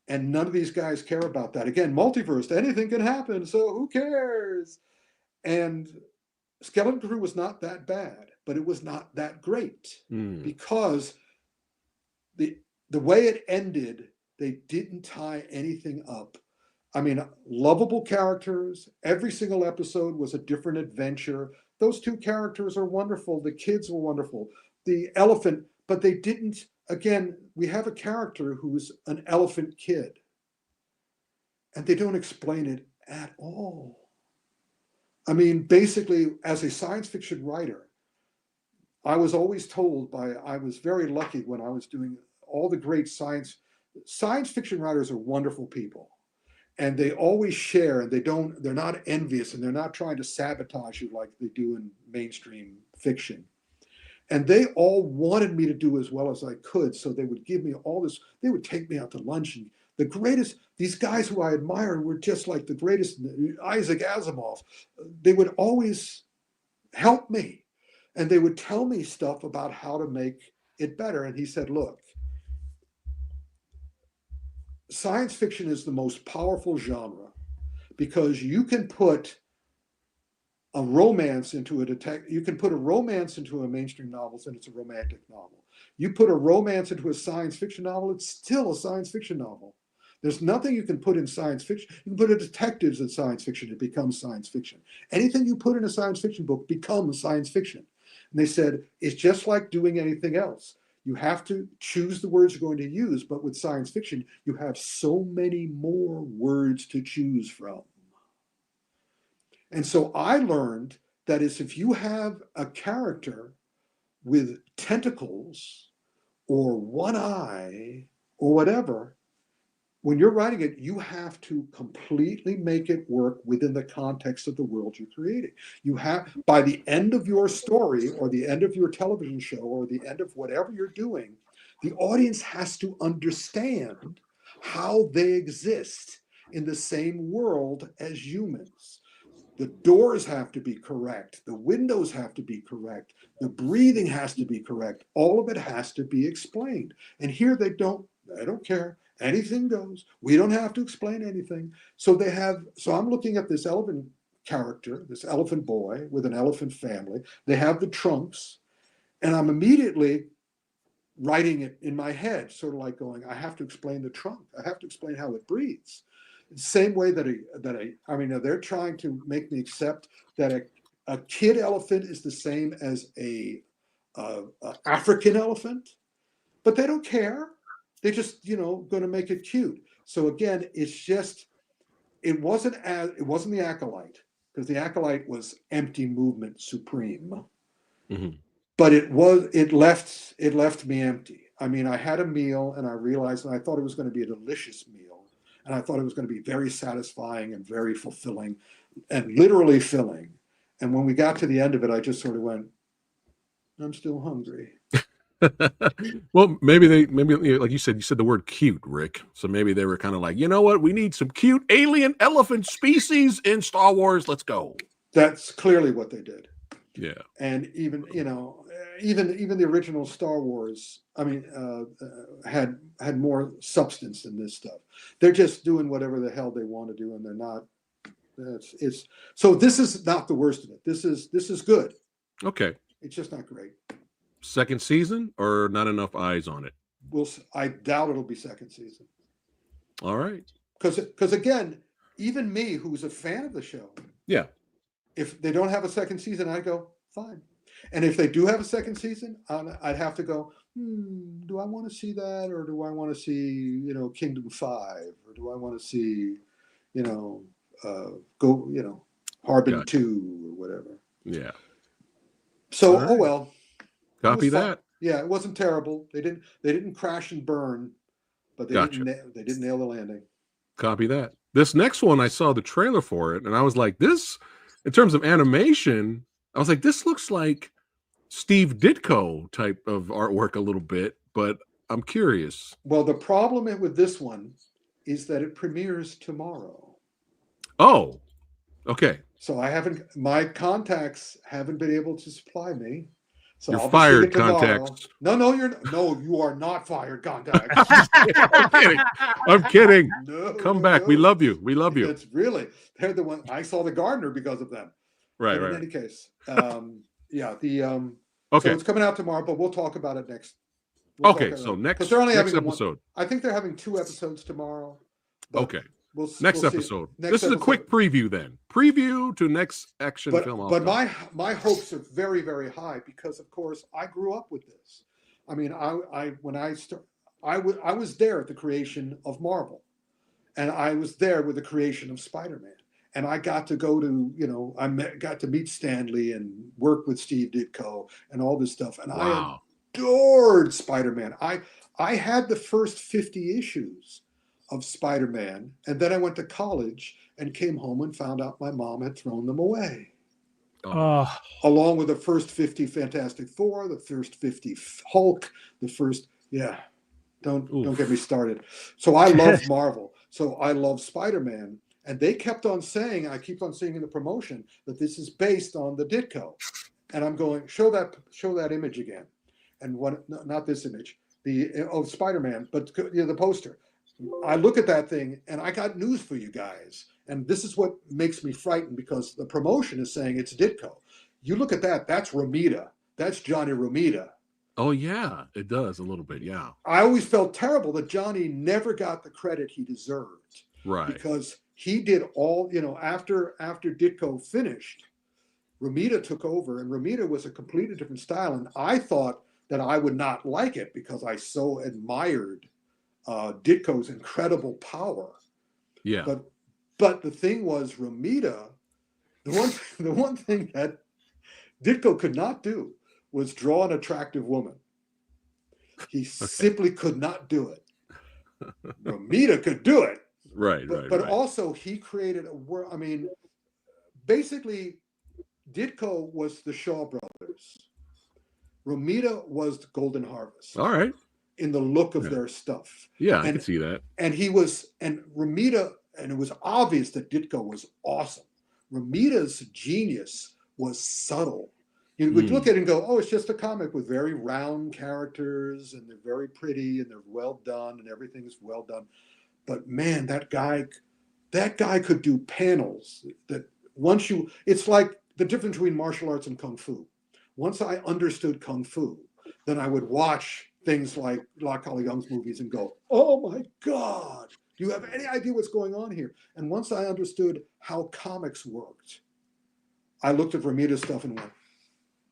And none of these guys care about that. Again, multiverse, anything can happen, so who cares? And Skeleton Crew was not that bad, but it was not that great because the way it ended, they didn't tie anything up. Lovable characters. Every single episode was a different adventure. Those 2 characters are wonderful. The kids were wonderful. The elephant, but they didn't. Again, we have a character who's an elephant kid, and they don't explain it at all. Basically, as a science fiction writer, I was always told I was very lucky when I was doing all the great science fiction writers are wonderful people. And they always share, and they're not envious, and they're not trying to sabotage you like they do in mainstream fiction. And they all wanted me to do as well as I could. So they would give me all this, they would take me out to lunch, and these guys who I admire were just like the greatest, Isaac Asimov. They would always help me, and they would tell me stuff about how to make it better. And he said, look, science fiction is the most powerful genre because you can put a romance into a detective. You can put a romance into a mainstream novel, and it's a romantic novel. You put a romance into a science fiction novel, it's still a science fiction novel. There's nothing you can put in science fiction. You can put a detectives in science fiction, it becomes science fiction. Anything you put in a science fiction book becomes science fiction. And they said, it's just like doing anything else. You have to choose the words you're going to use, but with science fiction, you have so many more words to choose from. And so I learned that is if you have a character with tentacles or one eye or whatever, when you're writing it, you have to completely make it work within the context of the world you're creating. You have, by the end of your story or the end of your television show or the end of whatever you're doing, the audience has to understand how they exist in the same world as humans. The doors have to be correct. The windows have to be correct. The breathing has to be correct. All of it has to be explained. And here they don't care. Anything goes. We don't have to explain anything. So I'm looking at this elephant character, this elephant boy with an elephant family. They have the trunks, and I'm immediately writing it in my head, sort of like going, I have to explain the trunk. I have to explain how it breathes. Same way they're trying to make me accept that a kid elephant is the same as a African elephant, but they don't care. They're just, going to make it cute. So again, it wasn't the Acolyte, because the Acolyte was empty movement supreme. Mm-hmm. But it left me empty. I mean, I had a meal and I realized, and I thought it was going to be a delicious meal. And I thought it was going to be very satisfying and very fulfilling and literally filling. And when we got to the end of it, I just sort of went, I'm still hungry. Well, maybe like you said the word cute, Rick. So maybe they were kind of like, you know what? We need some cute alien elephant species in Star Wars. Let's go. That's clearly what they did. Yeah. And even the original Star Wars, had more substance than this stuff. They're just doing whatever the hell they want to do, and they're not. So this is not the worst of it. This is good. Okay. It's just not great. Second season, or not enough eyes on it? I doubt it'll be second season. All right. Because again, even me, who's a fan of the show, yeah, if they don't have a second season, I go fine. And if they do have a second season, I'd have to go, do I want to see that? Or do I want to see, Kingdom 5? Or do I want to see, Harbin 2 or whatever? Yeah. So, right. Oh well. Copy that. Yeah, it wasn't terrible. They didn't crash and burn, but they didn't nail the landing. Copy that. This next one, I saw the trailer for it, and I was like, this, in terms of animation, I was like, this looks like Steve Ditko type of artwork a little bit, but I'm curious. Well, the problem with this one is that it premieres tomorrow. Oh, okay. So my contacts haven't been able to supply me. So you're fired, contacts. No, you are not fired, contacts. I'm kidding. No, come back. No. We love you. It's really, they're the one. I saw The Gardener because of them. Right. In any case, okay. So it's coming out tomorrow, but we'll talk about it next. So next episode. I think they're having 2 episodes tomorrow. Okay. Next episode. This is a quick preview then. Preview to next action film. But my hopes are very, very high because, of course, I grew up with this. I mean, I was there at the creation of Marvel, and I was there with the creation of Spider-Man, and I got to go to got to meet Stan Lee and work with Steve Ditko and all this stuff, and wow. I adored Spider-Man. I had the first 50 issues of Spider-Man, and then I went to college and came home and found out my mom had thrown them away. Along with the first 50 Fantastic Four, the first 50 Hulk, the first don't get me started. So I love Marvel. So I love Spider-Man, and they kept on saying, I keep on seeing in the promotion that this is based on the Ditko, and I'm going, show that image again, and not this image, of Spider-Man, but the poster. I look at that thing and I got news for you guys. and this is what makes me frightened because the promotion is saying it's Ditko. You look at that, that's Romita. That's Johnny Romita. Oh yeah, it does a little bit. Yeah. I always felt terrible that Johnny never got the credit he deserved. Right. Because he did all, after Ditko finished, Romita took over, and Romita was a completely different style. And I thought that I would not like it because I so admired Ditko's incredible power. Yeah. But the thing was, Romita, the one thing that Ditko could not do was draw an attractive woman. He simply could not do it. Romita could do it. Right. But also he created a world. I mean, basically, Ditko was the Shaw Brothers. Romita was the Golden Harvest. All right. In the look of their stuff. Yeah, I can see that. And Romita, and it was obvious that Ditko was awesome. Romita's genius was subtle. You would look at it and go, oh, it's just a comic with very round characters, and they're very pretty, and they're well done, and everything is well done. But man, that guy could do panels that it's like the difference between martial arts and Kung Fu. Once I understood Kung Fu, then I would watch things like La Kali Young's movies and go, oh my God, do you have any idea what's going on here? And once I understood how comics worked, I looked at Romita's stuff and went,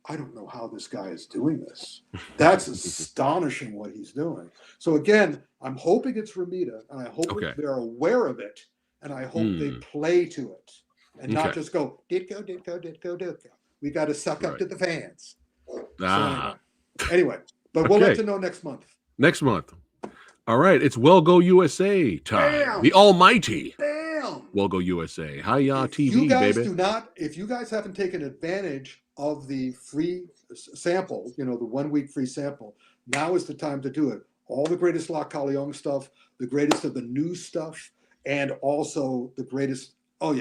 I don't know how this guy is doing this. That's astonishing what he's doing. So again, I'm hoping it's Romita, and I hope they're aware of it, and I hope they play to it, and not just go, Ditko. We got to suck up to the fans. So anyway, but we'll let you know next month. Next month. All right, it's Well Go USA time. Bam! The almighty. Bam! Well Go USA. Hi-ya TV, you guys baby. If you guys haven't taken advantage of the free sample, the 1 week free sample, now is the time to do it. All the greatest La Kali Young stuff, the greatest of the new stuff, and also the greatest, oh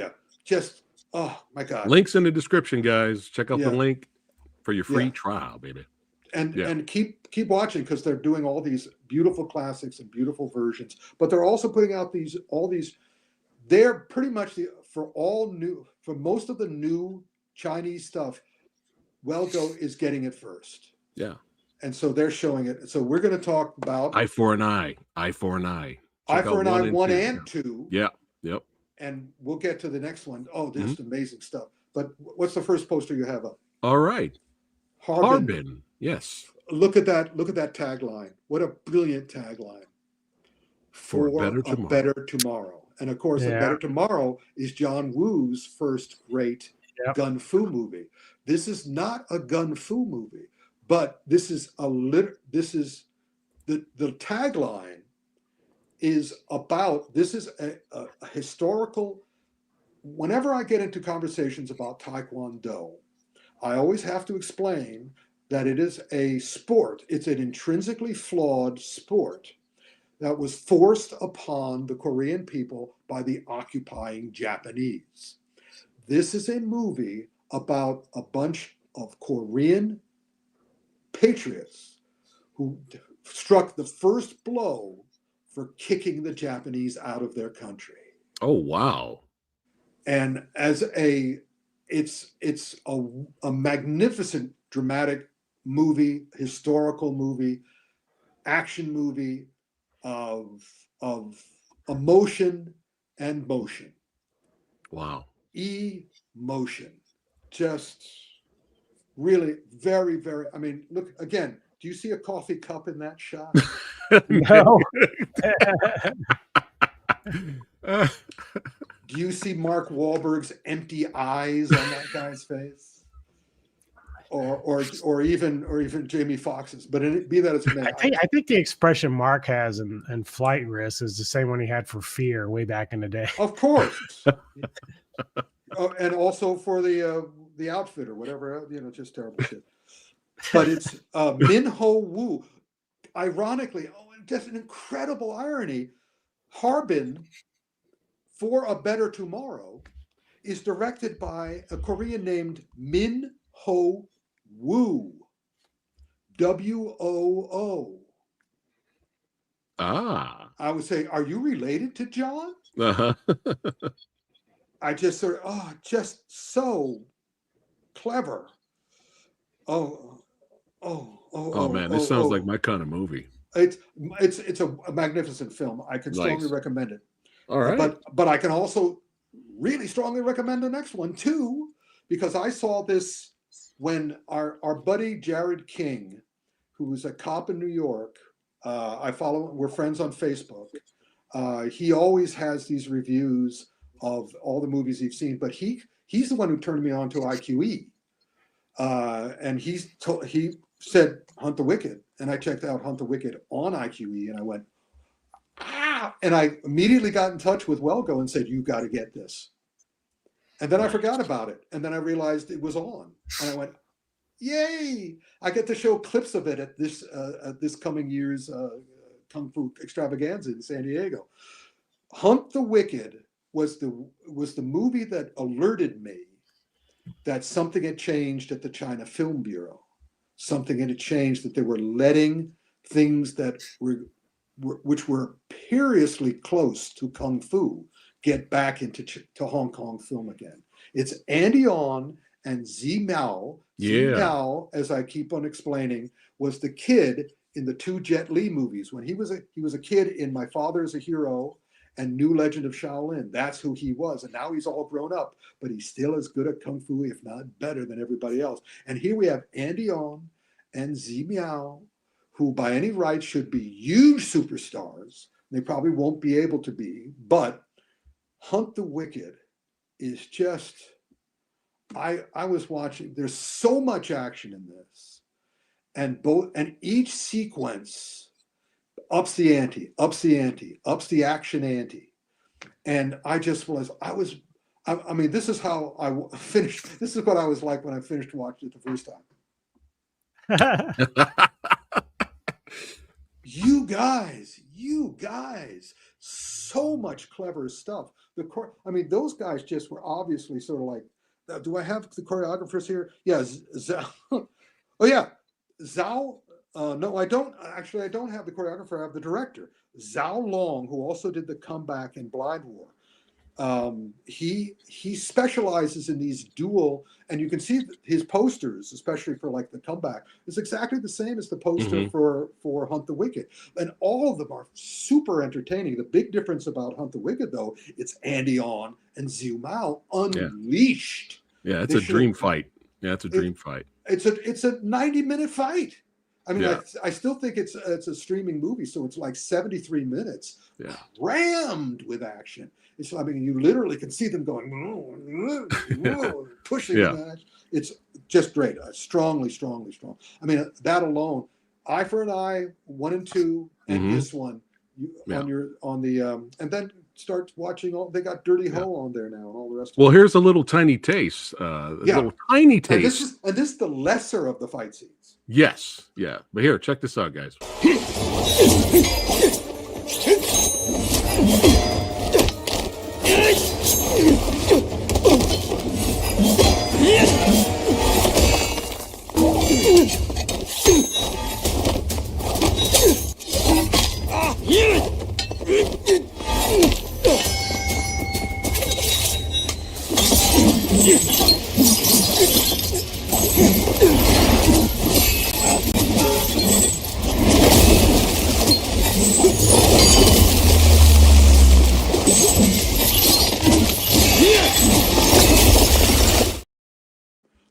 my God. Links in the description, guys. Check out the link for your free trial, baby. And keep watching, because they're doing all these beautiful classics and beautiful versions, but they're also putting out they're pretty much for most of the new Chinese stuff, Well Go is getting it first. Yeah. And so they're showing it. So we're going to talk about Eye for an Eye. Eye for an Eye. Eye for an Eye 1 and 2. Yeah. Yep. And we'll get to the next one. Oh, there's amazing stuff. But what's the first poster you have up? All right. Harbin. Yes. Look at that tagline. What a brilliant tagline. For a better tomorrow. And of course, A Better Tomorrow is John Woo's first great gun fu movie. This is not a gun fu movie, but this is the tagline is about, this is a historical. Whenever I get into conversations about Taekwondo, I always have to explain that it is a sport. It's an intrinsically flawed sport that was forced upon the Korean people by the occupying Japanese. This is a movie about a bunch of Korean patriots who struck the first blow for kicking the Japanese out of their country. Oh, wow. And it's a magnificent dramatic movie, historical movie, action movie of emotion and motion. Wow. Emotion. Just really very, very, I mean, look, again, do you see a coffee cup in that shot? No. Do you see Mark Wahlberg's empty eyes on that guy's face? Or even Jamie Foxx's, but be that as it may. I think the expression Mark has in Flight Risk is the same one he had for Fear way back in the day. Of course. And also for the outfit or whatever, just terrible shit. But it's Min Ho Woo. Ironically, just an incredible irony. Harbin, For a Better Tomorrow, is directed by a Korean named Min Ho Woo. WOO. Ah. I would say, are you related to John? Uh-huh. I just sort of, just so clever. Oh man, this sounds like my kind of movie. It's a magnificent film. I can strongly Nice. recommend it. All right. But I can also really strongly recommend the next one too, because I saw this when our buddy Jared King, who was a cop in New York, we're friends on Facebook. He always has these reviews of all the movies he's seen, but he's the one who turned me on to IQE. And he said Hunt the Wicked, and I checked out Hunt the Wicked on IQE, and I went, and I immediately got in touch with Welgo and said, you got to get this. And then I forgot about it, and then I realized it was on, and I went, yay! I get to show clips of it at this coming year's Kung Fu Extravaganza in San Diego. Hunt the Wicked was the movie that alerted me that something had changed at the China Film Bureau. Something had changed, that they were letting things that which were seriously close to Kung Fu get back into Hong Kong film again. It's Andy On and Zi Miao. Zi Miao, as I keep on explaining, was the kid in the 2 Jet Li movies. When he was a kid in My Father is a Hero and New Legend of Shaolin. That's who he was. And now he's all grown up, but he's still as good at Kung Fu, if not better than everybody else. And here we have Andy On and Zi Miao, who by any right should be huge superstars. They probably won't be able to be, but Hunt the Wicked is just, I was watching, there's so much action in this. And each sequence ups the ante, ups the action ante. And I just I mean, this is how I finished. This is what I was like when I finished watching it the first time. You guys, so much clever stuff. I mean, those guys just were obviously sort of like, do I have the choreographers here? Yeah. Oh yeah. Zhao. No, I don't. Actually, I don't have the choreographer. I have the director, Zhao Long, who also did The Comeback in Blind War. He specializes in these dual, and you can see his posters, especially for like The Comeback, is exactly the same as the poster for Hunt the Wicked, and all of them are super entertaining. The big difference about Hunt the Wicked, though, it's Andy On and Zi Miao unleashed. Yeah, it's a dream fight. Yeah, it's a dream fight. It's a 90-minute fight. I mean, I still think it's a streaming movie, so it's like 73 minutes, crammed with action. I mean, you literally can see them going, pushing. It's just great. Strongly strong. I mean, that alone, Eye for an Eye, 1 and 2, and this one and then start watching they got Dirty Ho on there now and all the rest. Well, here's a little tiny taste. Little tiny taste. And this is the lesser of the fight scenes. Yes, yeah. But here, check this out, guys.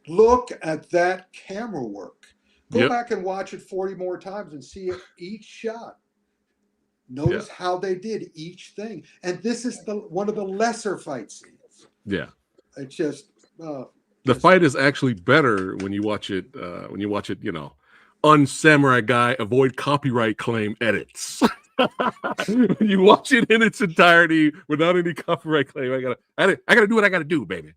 Look at that camera work. Go back and watch it 40 more times and see it each shot. Notice how they did each thing. And this is one of the lesser fight scenes. Yeah. It's just the fight is actually better when you watch it on Samurai Guy avoid copyright claim edits. When you watch it in its entirety without any copyright claim, I gotta do what I gotta do, baby.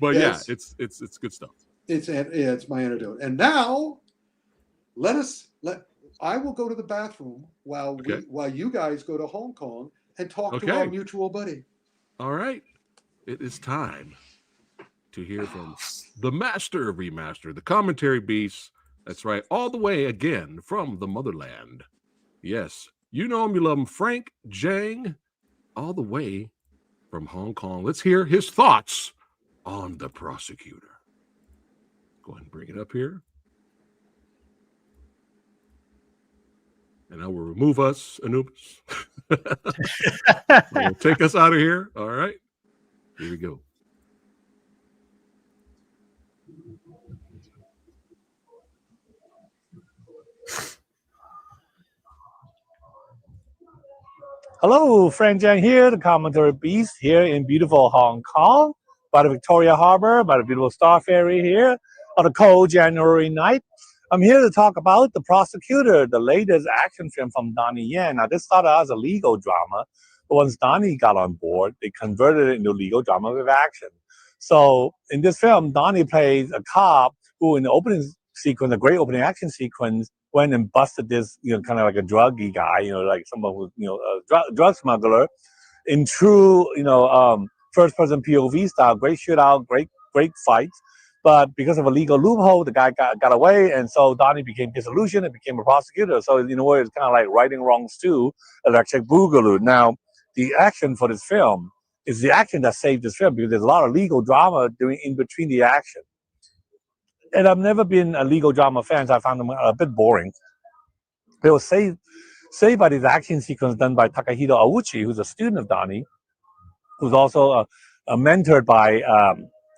But it's good stuff. It's my antidote. And now I will go to the bathroom while you guys go to Hong Kong and talk to our mutual buddy. All right. It is time to hear from the master of remaster, the commentary beast. That's right. All the way again from the motherland. Yes. You know him, you love him. Frank Jang, all the way from Hong Kong. Let's hear his thoughts on The Prosecutor. Go ahead and bring it up here. And I will remove us, Anubis. I will take us out of here. All right. Here we go. Hello, Frank Jiang here, the commentary beast here in beautiful Hong Kong, by the Victoria Harbor, by the beautiful Star Ferry here on a cold January night. I'm here to talk about The Prosecutor, the latest action film from Donnie Yen. Now, this started out as a legal drama, but once Donnie got on board, they converted it into legal drama with action. So in this film, Donnie plays a cop who, in the opening sequence, a great opening action sequence, went and busted this, kind of like a druggy guy, like someone who, a drug smuggler, in true, first-person POV style. Great shootout, great fights. But because of a legal loophole, the guy got away, and so Donnie became disillusioned and became a prosecutor. So in a way, it's kind of like righting wrongs too, Electric Boogaloo. Now, the action for this film is the action that saved this film, because there's a lot of legal drama doing in between the action. And I've never been a legal drama fan, so I found them a bit boring. They were saved by this action sequence done by Takahito Auchi, who's a student of Donnie, who's also mentored by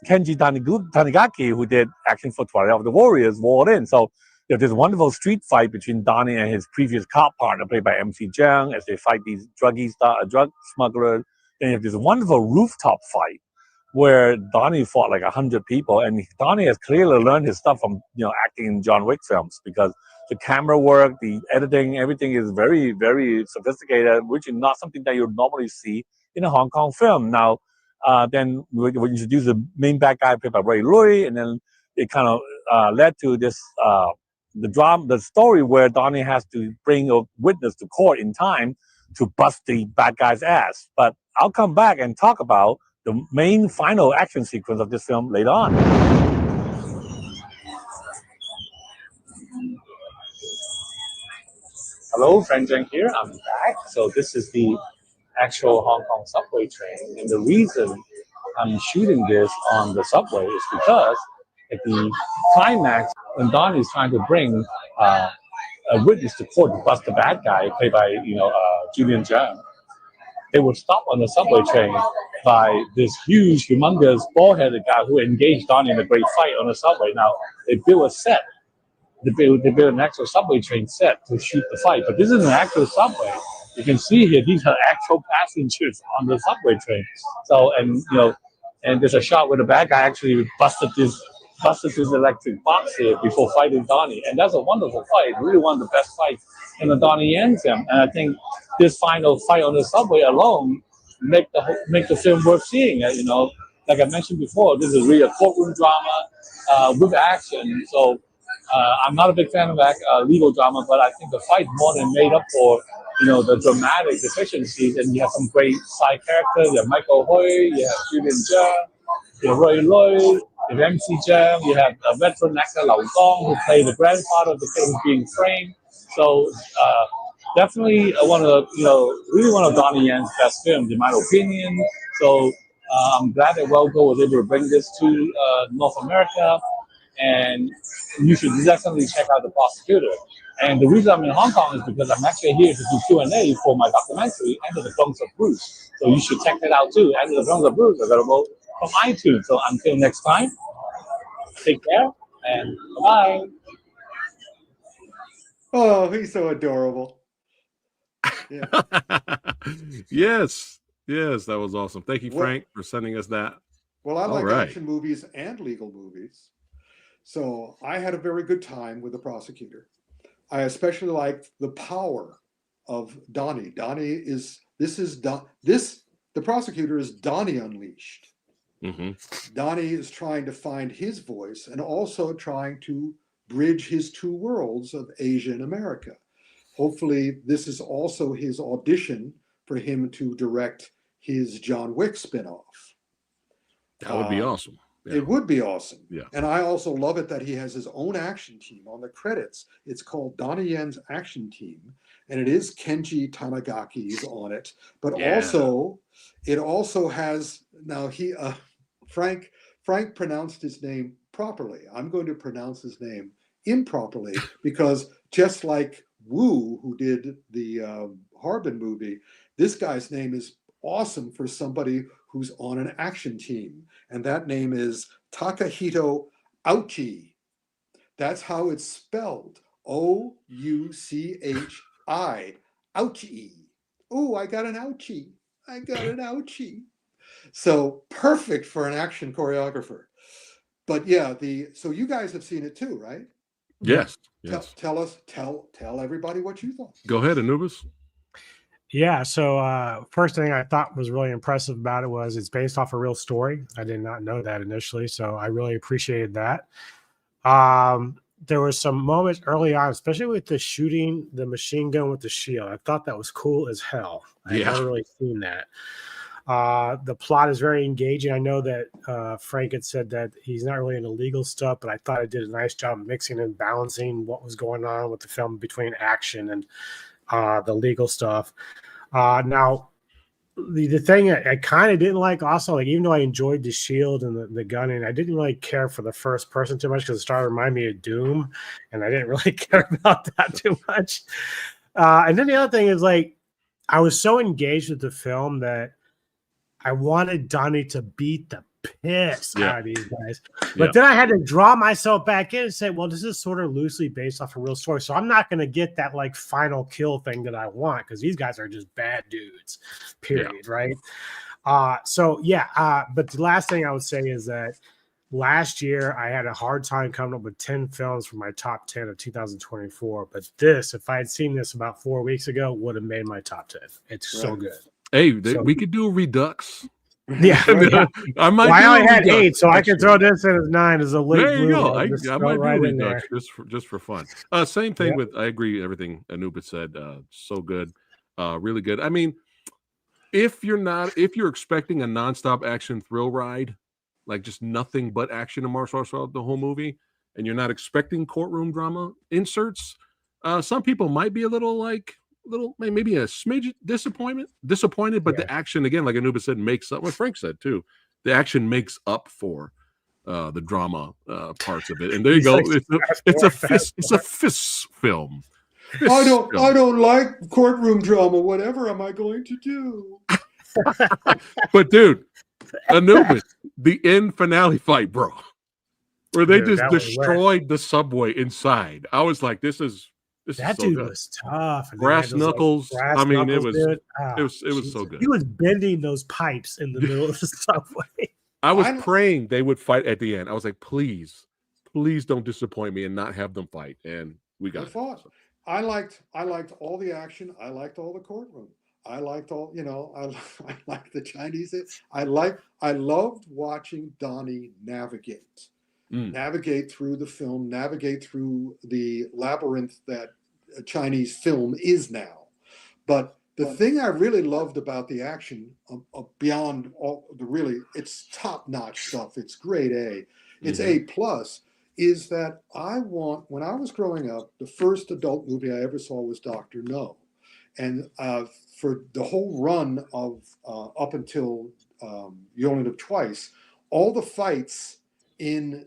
Kenji Tanigaki, who did action for Twilight of the Warriors, Walled In. So there's this wonderful street fight between Donnie and his previous cop partner, played by MC Jung, as they fight these drug smugglers. Then you have this wonderful rooftop fight where Donnie fought like 100 people, and Donnie has clearly learned his stuff from acting in John Wick films, because the camera work, the editing, everything is very, very sophisticated, which is not something that you would normally see in a Hong Kong film. Now, then we introduced the main bad guy played by Ray Lui, and then it kind of led to this the story where Donnie has to bring a witness to court in time to bust the bad guy's ass. But I'll come back and talk about the main final action sequence of this film later on. Hello, Frank Zheng here. I'm back. So this is the actual Hong Kong subway train, and the reason I'm shooting this on the subway is because at the climax, when Don is trying to bring a witness to court to bust the bad guy, played by Julian Zhang, they were stopped on the subway train by this huge, humongous, bald-headed guy who engaged Donnie in a great fight on the subway. Now, they built a set. They built an actual subway train set to shoot the fight. But this is an actual subway. You can see here, these are actual passengers on the subway train. So, and there's a shot where the bad guy actually busted his electric box here before fighting Donnie. And that's a wonderful fight, really one of the best fights in the Donnie Yen film. And I think this final fight on the subway alone make the film worth seeing. Like I mentioned before, this is really a courtroom drama with action. So I'm not a big fan of legal drama, but I think the fight more than made up for the dramatic deficiencies. And you have some great side characters. You have Michael Hui, you have Julian Zhang, you have Roy Loy, you have MC Jam, you have a veteran actor Lau Dong, who played the grandfather of the kid who's being framed. So definitely really one of Donnie Yen's best films, in my opinion. So I'm glad that Welgo was able to bring this to North America, and you should definitely check out The Prosecutor. And the reason I'm in Hong Kong is because I'm actually here to do Q&A for my documentary, Enter the Thrones of Bruce. So you should check that out too. Enter the Thrones of Bruce, available from iTunes. So until next time, take care and bye. Oh, he's so adorable. Yeah. Yes, that was awesome. Thank you, Frank, for sending us that. Well, I like action movies and legal movies. So I had a very good time with The Prosecutor. I especially liked the power of Donnie. The Prosecutor is Donnie unleashed. Mm-hmm. Donnie is trying to find his voice and also trying to bridge his two worlds of Asia and America. Hopefully, this is also his audition for him to direct his John Wick spinoff. That would be awesome. It would be awesome. Yeah. And I also love it that he has his own action team on the credits. It's called Donnie Yen's Action Team, and it is Kenji Tanagaki's on it. But also, it also has now Frank pronounced his name properly. I'm going to pronounce his name improperly because just like Wu, who did the Harbin movie, this guy's name is awesome for somebody who's on an action team, and that name is Takahito Ouchi. That's how it's spelled. Ouchi. Ouchi. Oh, I got an ouchie. I got an ouchie. So perfect for an action choreographer. But yeah, so you guys have seen it too, right? Yes. Tell everybody what you thought. Go ahead, Anubis. Yeah. So first thing I thought was really impressive about it was it's based off a real story. I did not know that initially, so I really appreciated that. There were some moments early on, especially with the shooting the machine gun with the shield. I thought that was cool as hell. I've never really seen that. The plot is very engaging. I know that Frank had said that he's not really into legal stuff, but I thought it did a nice job mixing and balancing what was going on with the film between action and the legal stuff. Now, the thing I kind of didn't like also, like even though I enjoyed the shield and the gun, and I didn't really care for the first person too much because it started to remind me of Doom, and I didn't really care about that too much. And then the other thing is like I was so engaged with the film that I wanted Donnie to beat the piss out of these guys. But then I had to draw myself back in and say, well, this is sort of loosely based off a real story. So I'm not going to get that like final kill thing that I want because these guys are just bad dudes, period. Right. But the last thing I would say is that last year I had a hard time coming up with 10 films for my top 10 of 2024. But this, if I had seen this about 4 weeks ago, would have made my top 10. It's so good. Hey, we could do a redux. Yeah, I might. I only had 8, so I can throw this in as 9 as a late. There you go. I might right do a redux just for fun. Same thing with. I agree with everything Anubis said. So good, really good. I mean, if you're expecting a nonstop action thrill ride, like just nothing but action and martial arts throughout the whole movie, and you're not expecting courtroom drama inserts, some people might be a little maybe a smidge disappointed, but the action, again, like Anubis said, makes up what Frank said too. The action makes up for the drama parts of it. And there you go. It's a fist film. I don't like courtroom drama. Whatever am I going to do? But dude, Anubis, the end finale fight, bro, where they just destroyed the subway inside. I was like, this is that dude good. Was tough. Brass knuckles. I mean, it was so good. He was bending those pipes in the middle of the subway. I was praying they would fight at the end. I was like, please don't disappoint me and not have them fight. And we got it. I liked all the action. I liked all the courtroom. I liked all, I liked the Chinese. I loved watching Donnie navigate through the film, navigate through the labyrinth that Chinese film is now. But the thing I really loved about the action, beyond all it's top-notch stuff. It's grade A. It's A+. Is that when I was growing up, the first adult movie I ever saw was Dr. No. And for the whole run of up until You Only Live Twice, all the fights in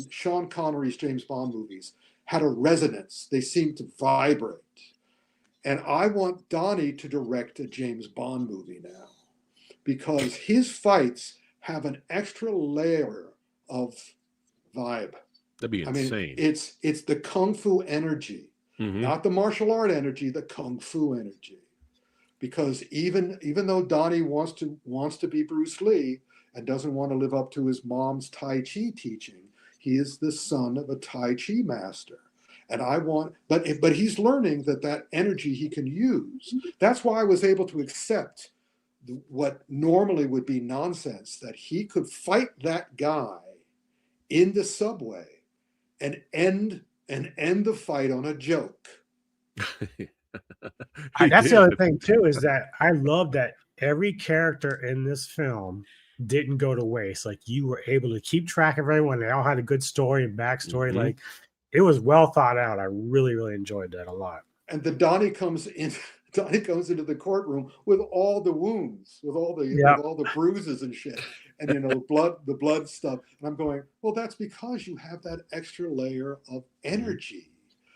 Sean Connery's James Bond movies had a resonance. They seemed to vibrate. And I want Donnie to direct a James Bond movie now because his fights have an extra layer of vibe. That'd be insane. I mean, it's the kung fu energy, not the martial art energy, the kung fu energy. Because even though Donnie wants to be Bruce Lee and doesn't want to live up to his mom's Tai Chi teaching, he is the son of a Tai Chi master. And but he's learning that energy he can use. That's why I was able to accept what normally would be nonsense, that he could fight that guy in the subway and end the fight on a joke. That's the other thing too, is that I love that every character in this film didn't go to waste. Like you were able to keep track of everyone. They all had a good story and backstory. Mhm. Like it was well thought out. I really, really enjoyed that a lot. And the Donnie comes into the courtroom with all the wounds, with all the bruises and shit, and the blood stuff. And I'm going, well, that's because you have that extra layer of energy.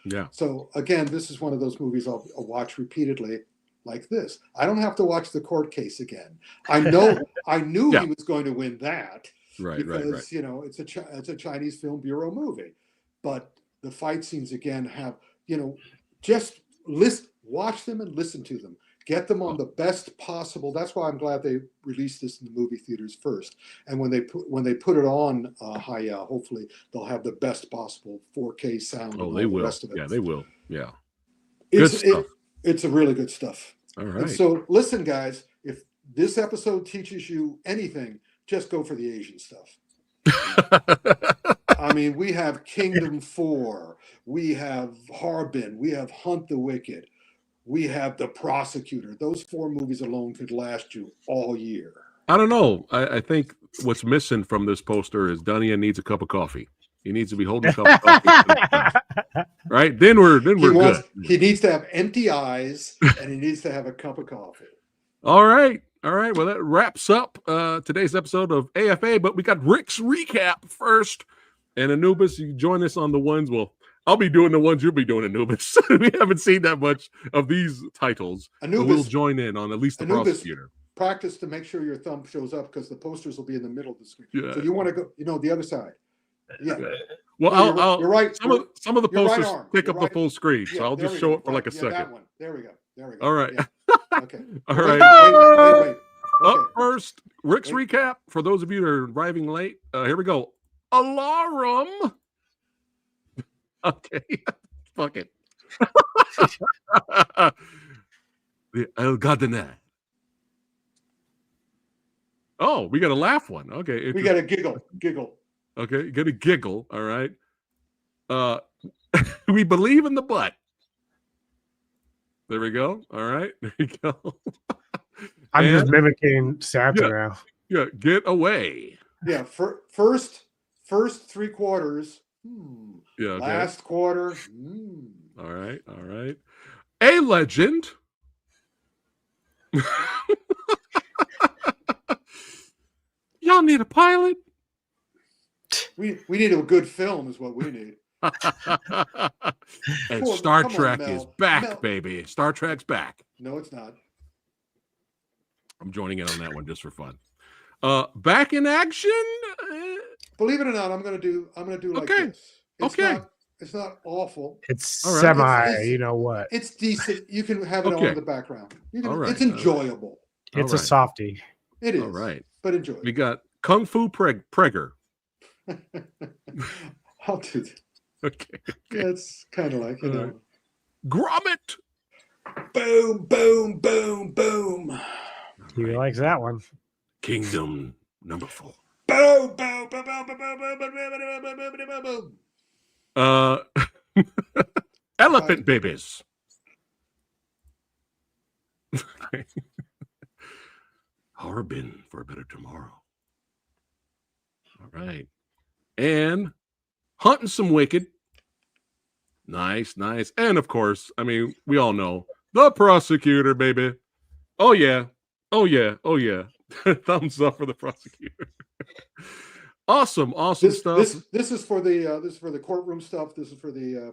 Yeah. So again, this is one of those movies I'll watch repeatedly, like this. I don't have to watch the court case again. I knew he was going to win that, because it's a Chinese Film Bureau movie, but the fight scenes again have just watch them and listen to them. Get them on the best possible. That's why I'm glad they released this in the movie theaters first. And when they put it on Hayao, hopefully they'll have the best possible 4K sound. Oh, they will. The rest of it. Yeah, they will. Yeah. It's a really good stuff. All right. And so listen, guys, if this episode teaches you anything, just go for the Asian stuff. I mean, we have Kingdom 4, we have Harbin, we have Hunt the Wicked, we have The Prosecutor. Those 4 movies alone could last you all year. I don't know. I think what's missing from this poster is Dunya needs a cup of coffee. He needs to be holding a cup of coffee. Right? Then we're good. He needs to have empty eyes and he needs to have a cup of coffee. All right. Well, that wraps up today's episode of AFA, but we got Rick's recap first. And Anubis, you join us on the ones. Well, I'll be doing the ones you'll be doing, Anubis. We haven't seen that much of these titles. Anubis, we'll join in on at least the Prosecutor. Practice to make sure your thumb shows up because the posters will be in the middle of the screen. Yeah. So you want to go, the other side. Yeah. Well, you're right. Some of the posters take up the full screen, so I'll just show it for like a second. That one. There we go. All right. Yeah. Okay. All right. Wait. Okay. Up first, Rick's recap. For those of you that are arriving late, here we go. Alarum. Okay. Fuck it. The El Gardener. Oh, we got a laugh one. Okay. We got a giggle. Okay, you got a giggle. All right. We believe in the butt. There we go. All right. There you go. I'm just mimicking Santa now. Yeah, get away. Yeah, first 3 quarters. Yeah. Okay. Last quarter. All right. A legend. Y'all need a pilot. We need a good film is what we need. And Star Trek is back, baby. Star Trek's back. No, it's not. I'm joining in on that one just for fun. Back in action. Believe it or not, I'm gonna do like this. It's not awful. It's semi. You know what? It's decent. You can have it on in the background. It's enjoyable. It's a softie. It is. All right. But enjoy. We got Kung Fu Pregger. I'll do that. Okay. Yeah, it's kind of like, Gromit. Boom, boom, boom, boom. He likes that one. Kingdom number 4. Boom, boom, boom, boom, boom, boom, boom, boom, boom, boom. Elephant babies. Harbin for a better tomorrow. All right. And hunting some wicked. Nice. And of course, I mean, we all know the Prosecutor, baby. Oh yeah. Thumbs up for the Prosecutor. Awesome stuff. This is for the courtroom stuff. This is for the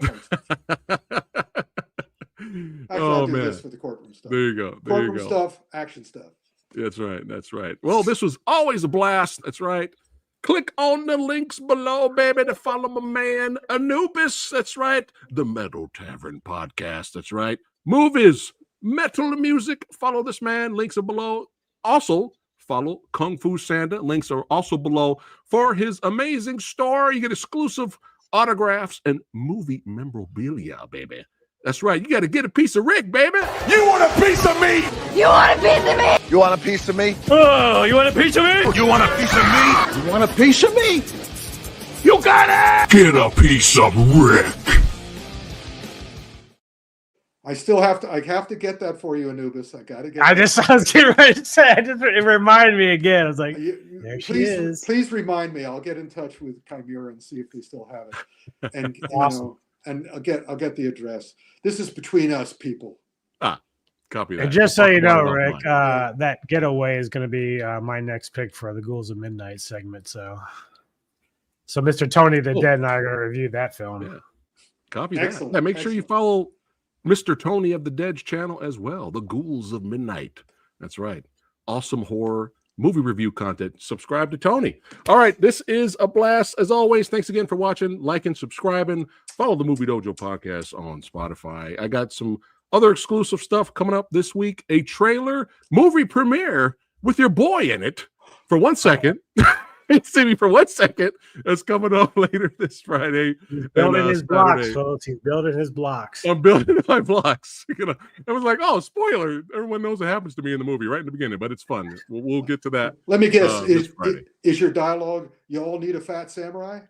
Actually, I'll do this for the courtroom stuff. There you go. Courtroom stuff, action stuff. That's right. Well, this was always a blast. That's right. Click on the links below, baby, to follow my man Anubis. That's right. The Metal Tavern Podcast. That's right. Movies, metal music. Follow this man. Links are below. Also, follow Kung Fu Santa. Links are also below for his amazing store. You get exclusive autographs and movie memorabilia, baby. That's right. You got to get a piece of Rick, baby. You want a piece of me? You want a piece of me? You want a piece of me? Oh, you want a piece of me? You want a piece of me? You want a piece of me? You got it! Get a piece of Rick. I still have to. I have to get that for you, Anubis. I got to get. I was getting ready to say. It reminded me again. I was like, there she please, is. please remind me. I'll get in touch with Chimera and see if they still have it. And Awesome. and I'll get the address. This is between us, people. Copy that. And just so We'll you talk know, about it Rick, offline. that getaway is going to be my next pick for the Ghouls of Midnight segment. So Mr. Tony the Dead and I are going to review that film. Yeah. Copy Excellent. that. Yeah, make sure you Excellent. follow Mr. Tony of the Dead's channel as well. The Ghouls of Midnight. That's right. Awesome horror movie review content. Subscribe to Tony. All right. This is a blast. As always, thanks again for watching, liking, subscribing. Follow the Movie Dojo podcast on Spotify. I got some other exclusive stuff coming up this week. A trailer movie premiere with your boy in it for 1 second. See me for 1 second. That's coming up later this Friday. He's building his Saturday. blocks, folks. He's building his blocks. I'm building my blocks. I was like, oh, spoiler. Everyone knows what happens to me in the movie right in the beginning, but it's fun. We'll get to that. Let me guess. this Friday. Is your dialogue? You all need a Phat Samurai?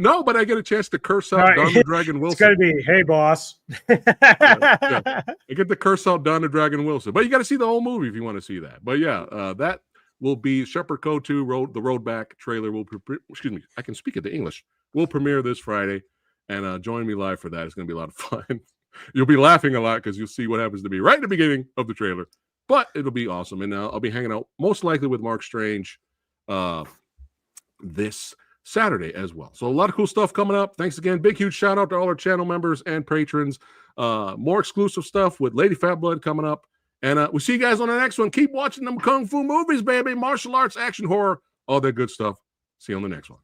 No, but I get a chance to curse out Don the Dragon Wilson. It's going to be, hey, boss. I get to curse out Don the Dragon Wilson. But you got to see the whole movie if you want to see that. But yeah, that will be Shepherd Co. 2 the Road Back trailer will excuse me, I can speak it to English. Will premiere this Friday, and join me live for that. It's going to be a lot of fun. You'll be laughing a lot because you'll see what happens to me right in the beginning of the trailer. But it'll be awesome, and I'll be hanging out most likely with Mark Strange this Saturday as well. So a lot of cool stuff coming up. Thanks again. Big, huge shout out to all our channel members and patrons. More exclusive stuff with Lady Fat Blood coming up. And we'll see you guys on the next one. Keep watching them Kung Fu movies, baby. Martial arts, action, horror, all that good stuff. See you on the next one.